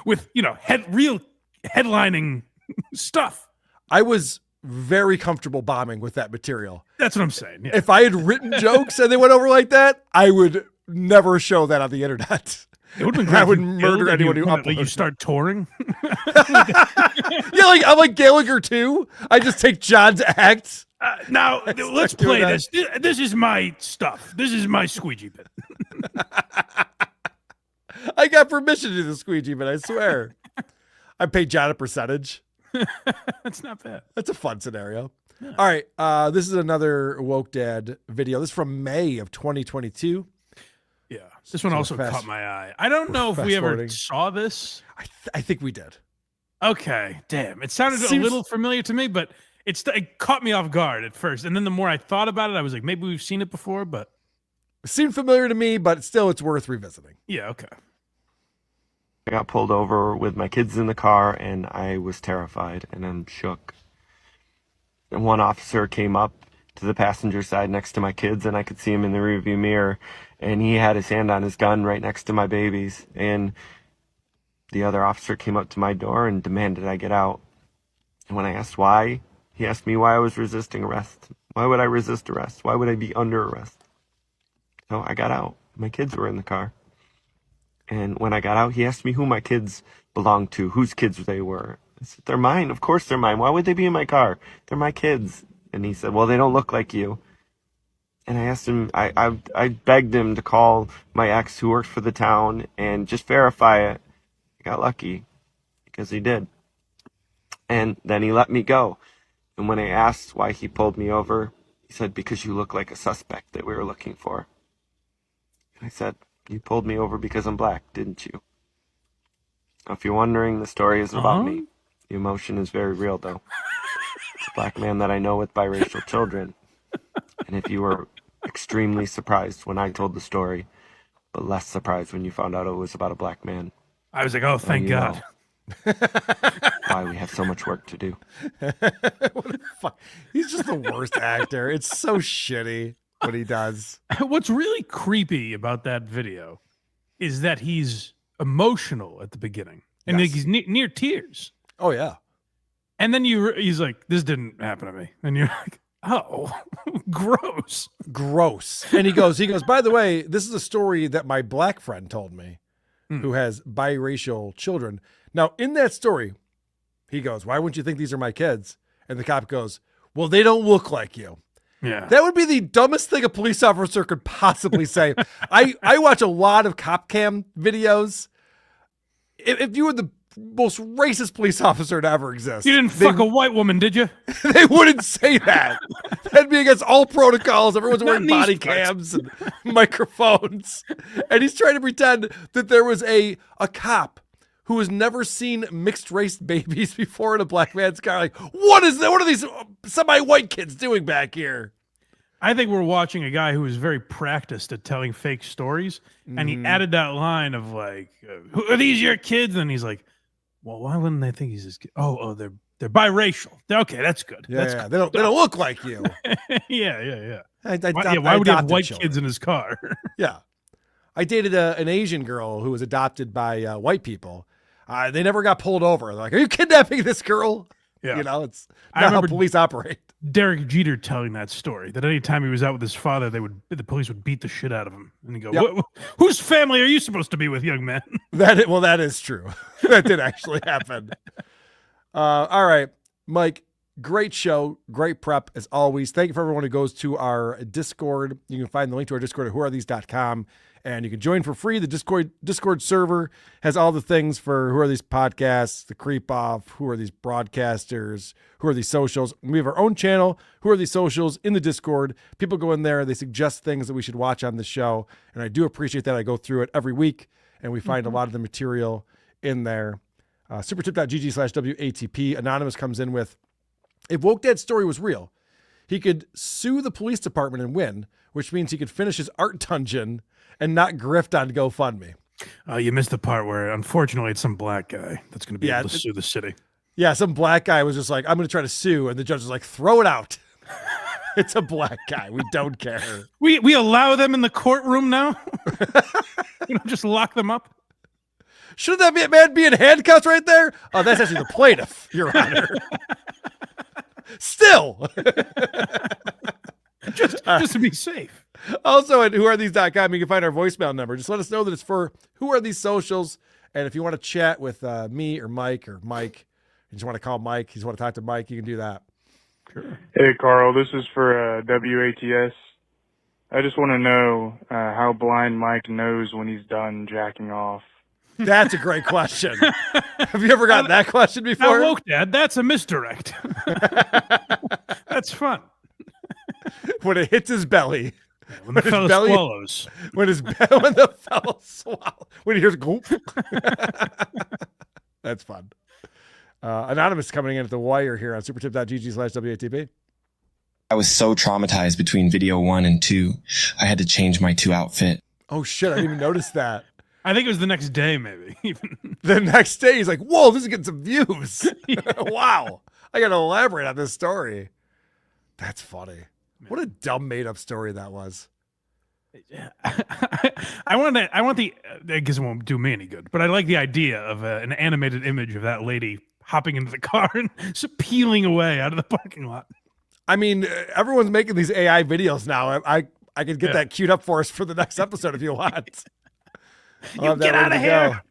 real headlining stuff. I was very comfortable bombing with that material. That's what I'm saying. Yeah. If I had written jokes and they went over like that, I would never show that on the internet. It would have been great. I would murder anyone who uploaded. Like you start touring. Yeah, like I'm like Gallagher too. I just take John's act. Now let's play this. This is my stuff. This is my squeegee bit. I got permission to do the squeegee bit. I swear. I paid John a percentage. That's not bad. That's a fun scenario. Yeah. All right. This is another Woke Dad video. This is from May of 2022. Yeah. This one also caught my eye. I don't know if we ever saw this. I think we did. Okay. Damn. It sounded a little familiar to me, but it caught me off guard at first. And then the more I thought about it, I was like, maybe we've seen it before, but. It seemed familiar to me, but still it's worth revisiting. Yeah. Okay. I got pulled over with my kids in the car, and I was terrified, and I'm shook. And one officer came up to the passenger side next to my kids, and I could see him in the rearview mirror, and he had his hand on his gun right next to my babies. And the other officer came up to my door and demanded I get out. And when I asked why, he asked me why I was resisting arrest. Why would I resist arrest? Why would I be under arrest? So I got out. My kids were in the car. And when I got out, he asked me who my kids belonged to, whose kids they were. I said, they're mine. Of course they're mine. Why would they be in my car? They're my kids. And he said, well, they don't look like you. And I asked him, I begged him to call my ex who worked for the town and just verify it. I got lucky because he did. And then he let me go. And when I asked why he pulled me over, he said, because you look like a suspect that we were looking for. And I said, you pulled me over because I'm black, didn't you? Now, if you're wondering, the story isn't about me. The emotion is very real, though. It's a black man that I know with biracial children. And if you were extremely surprised when I told the story, but less surprised when you found out it was about a black man. I was like, oh, thank God. Why we have so much work to do. He's just the worst actor. It's so shitty what he does. What's really creepy about that video is that he's emotional at the beginning. And like, he's near tears. Oh, yeah. And then he's like, this didn't happen to me. And you're like, oh, gross. Gross. And he goes, by the way, this is a story that my black friend told me who has biracial children. Now, in that story, he goes, why wouldn't you think these are my kids? And the cop goes, well, they don't look like you. Yeah. That would be the dumbest thing a police officer could possibly say. I watch a lot of cop cam videos. If you were the most racist police officer to ever exist. You didn't fuck a white woman, did you? They wouldn't say that. That'd be against all protocols. Everyone's wearing body cams and microphones. And he's trying to pretend that there was a cop who has never seen mixed race babies before in a black man's car. Like, what is that? What are these semi-white kids doing back here? I think we're watching a guy who is very practiced at telling fake stories. And he added that line of like, are these your kids? And he's like, well, why wouldn't they think he's his kid? Oh, they're biracial. Okay, that's good. Yeah, that's yeah. good. They don't look like you. Yeah. Why would he have white kids in his car? Yeah. I dated an Asian girl who was adopted by white people. They never got pulled over. They're like, are you kidnapping this girl? Yeah. You know, it's not how police operate. Derek Jeter telling that story, that any time he was out with his father, the police would beat the shit out of him. And he'd go, whose family are you supposed to be with, young man? That is true. That did actually happen. All right, Mike, great show. Great prep as always. Thank you for everyone who goes to our Discord. You can find the link to our Discord at whoarethese.com. And you can join for free. The Discord server has all the things for Who Are These Podcasts, the Creep Off, Who Are These Broadcasters, Who Are These Socials. We have our own channel, Who Are These Socials, in the Discord. People go in there. They suggest things that we should watch on the show. And I do appreciate that. I go through it every week, and we find a lot of the material in there. Supertip.gg/WATP. Anonymous comes in with, if Woke Dad's story was real, he could sue the police department and win, which means he could finish his art dungeon and not grift on GoFundMe. You missed the part where, unfortunately, it's some black guy that's going to be able to sue the city. Yeah, some black guy was just like, I'm going to try to sue. And the judge was like, throw it out. It's a black guy. We don't care. We allow them in the courtroom now? Just lock them up? Shouldn't that man be in handcuffs right there? Oh, that's actually the plaintiff, Your Honor. Still. just to be safe. Also at whoarethese.com, you can find our voicemail number. Just let us know that it's for Who Are These Socials. And if you want to chat with me or Mike, you just want to call Mike, you just want to talk to Mike, you can do that. Sure. Hey, Carl, this is for WATS. I just want to know how blind Mike knows when he's done jacking off. That's a great question. Have you ever gotten that question before? Now, Woke Dad, that's a misdirect. That's fun. When it hits his belly. When the fellow swallows. When the fellow swallows. When he hears goop. That's fun. Anonymous coming in at the wire here on supertip.gg/WATP. I was so traumatized between video 1 and 2, I had to change my 2 outfit. Oh shit, I didn't even notice that. I think it was the next day, maybe. Even the next day, he's like, whoa, this is getting some views. Wow. I got to elaborate on this story. That's funny. What a dumb made up story that was. I guess it won't do me any good, but I like the idea of an animated image of that lady hopping into the car and just peeling away out of the parking lot. I mean, everyone's making these AI videos now. I could get that queued up for us for the next episode if you want. You get out of here.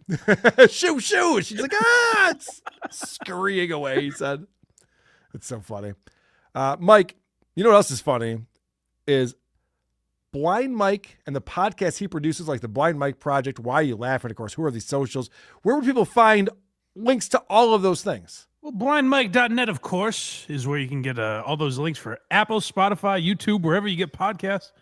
Shoo. She's like, it's scurrying away, he said. It's so funny. Mike, you know what else is funny? Is Blind Mike and the podcast he produces, like the Blind Mike Project, Why Are You Laughing? Of course, Who Are These Socials? Where would people find links to all of those things? Well, blindmike.net, of course, is where you can get all those links for Apple, Spotify, YouTube, wherever you get podcasts.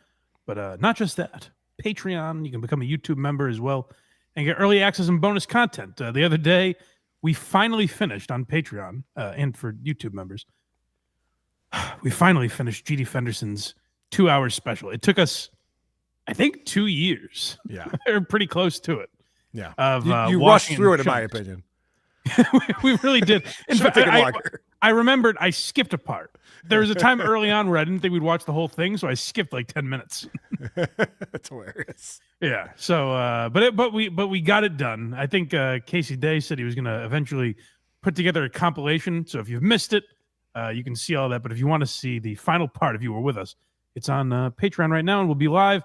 But not just that. Patreon, you can become a YouTube member as well and get early access and bonus content. The other day, we finally finished on Patreon and for YouTube members. We finally finished G.D. Fenderson's 2-hour special. It took us, I think, 2 years. Yeah. We're pretty close to it. Yeah. Of, you rushed through it, in my opinion. We really did. In fact, taken longer. I remembered I skipped a part. There was a time early on where I didn't think we'd watch the whole thing, so I skipped like 10 minutes. That's hilarious. Yeah. So, but we got it done. I think Casey Day said he was going to eventually put together a compilation. So if you've missed it, you can see all that. But if you want to see the final part, if you were with us, it's on Patreon right now, and we'll be live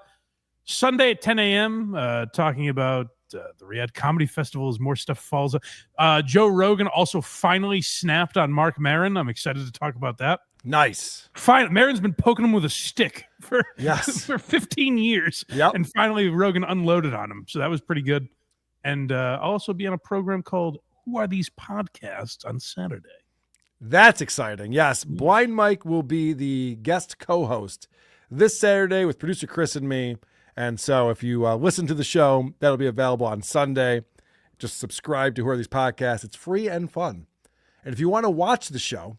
Sunday at 10 a.m. Talking about the Riyadh Comedy Festival as more stuff falls. Joe Rogan also finally snapped on Mark Maron. I'm excited to talk about that. Nice. Maron's been poking him with a stick for 15 years. Yep. And finally Rogan unloaded on him. So that was pretty good. And I'll also be on a program called Who Are These Podcasts on Saturday. That's exciting. Yes. Blind Mike will be the guest co-host this Saturday with producer Chris and me. And so if you listen to the show, that'll be available on Sunday. Just subscribe to Who Are These Podcasts. It's free and fun. And if you want to watch the show,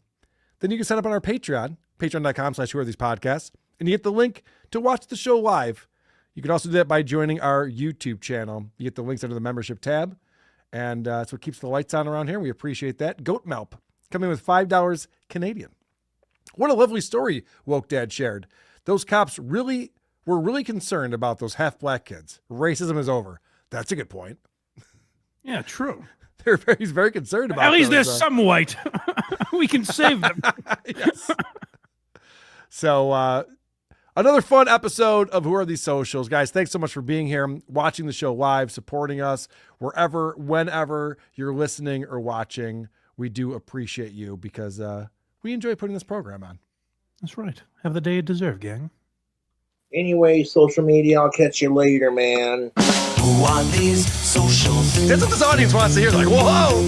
then you can sign up on our Patreon, patreon.com/Who Are These Podcasts, and you get the link to watch the show live. You can also do that by joining our YouTube channel. You get the links under the membership tab, and that's what keeps the lights on around here. We appreciate that. Goat Melp coming with $5 Canadian. What a lovely story Woke Dad shared. Those cops were really concerned about those half-black kids. Racism is over. That's a good point. Yeah, true. He's very concerned about At least those, there's some white. We can save them. Yes. So another fun episode of Who Are These Socials. Guys, thanks so much for being here, watching the show live, supporting us wherever, whenever you're listening or watching. We do appreciate you because we enjoy putting this program on. That's right. Have the day you deserve, gang. Anyway, social media, I'll catch you later, man. Who are these socials? That's what this audience wants to hear. They're like, whoa!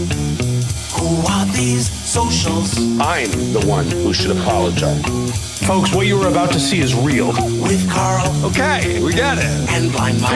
Who are these socials? I'm the one who should apologize. Folks, what you were about to see is real. With Carl. Okay, we got it. And Blind Mike.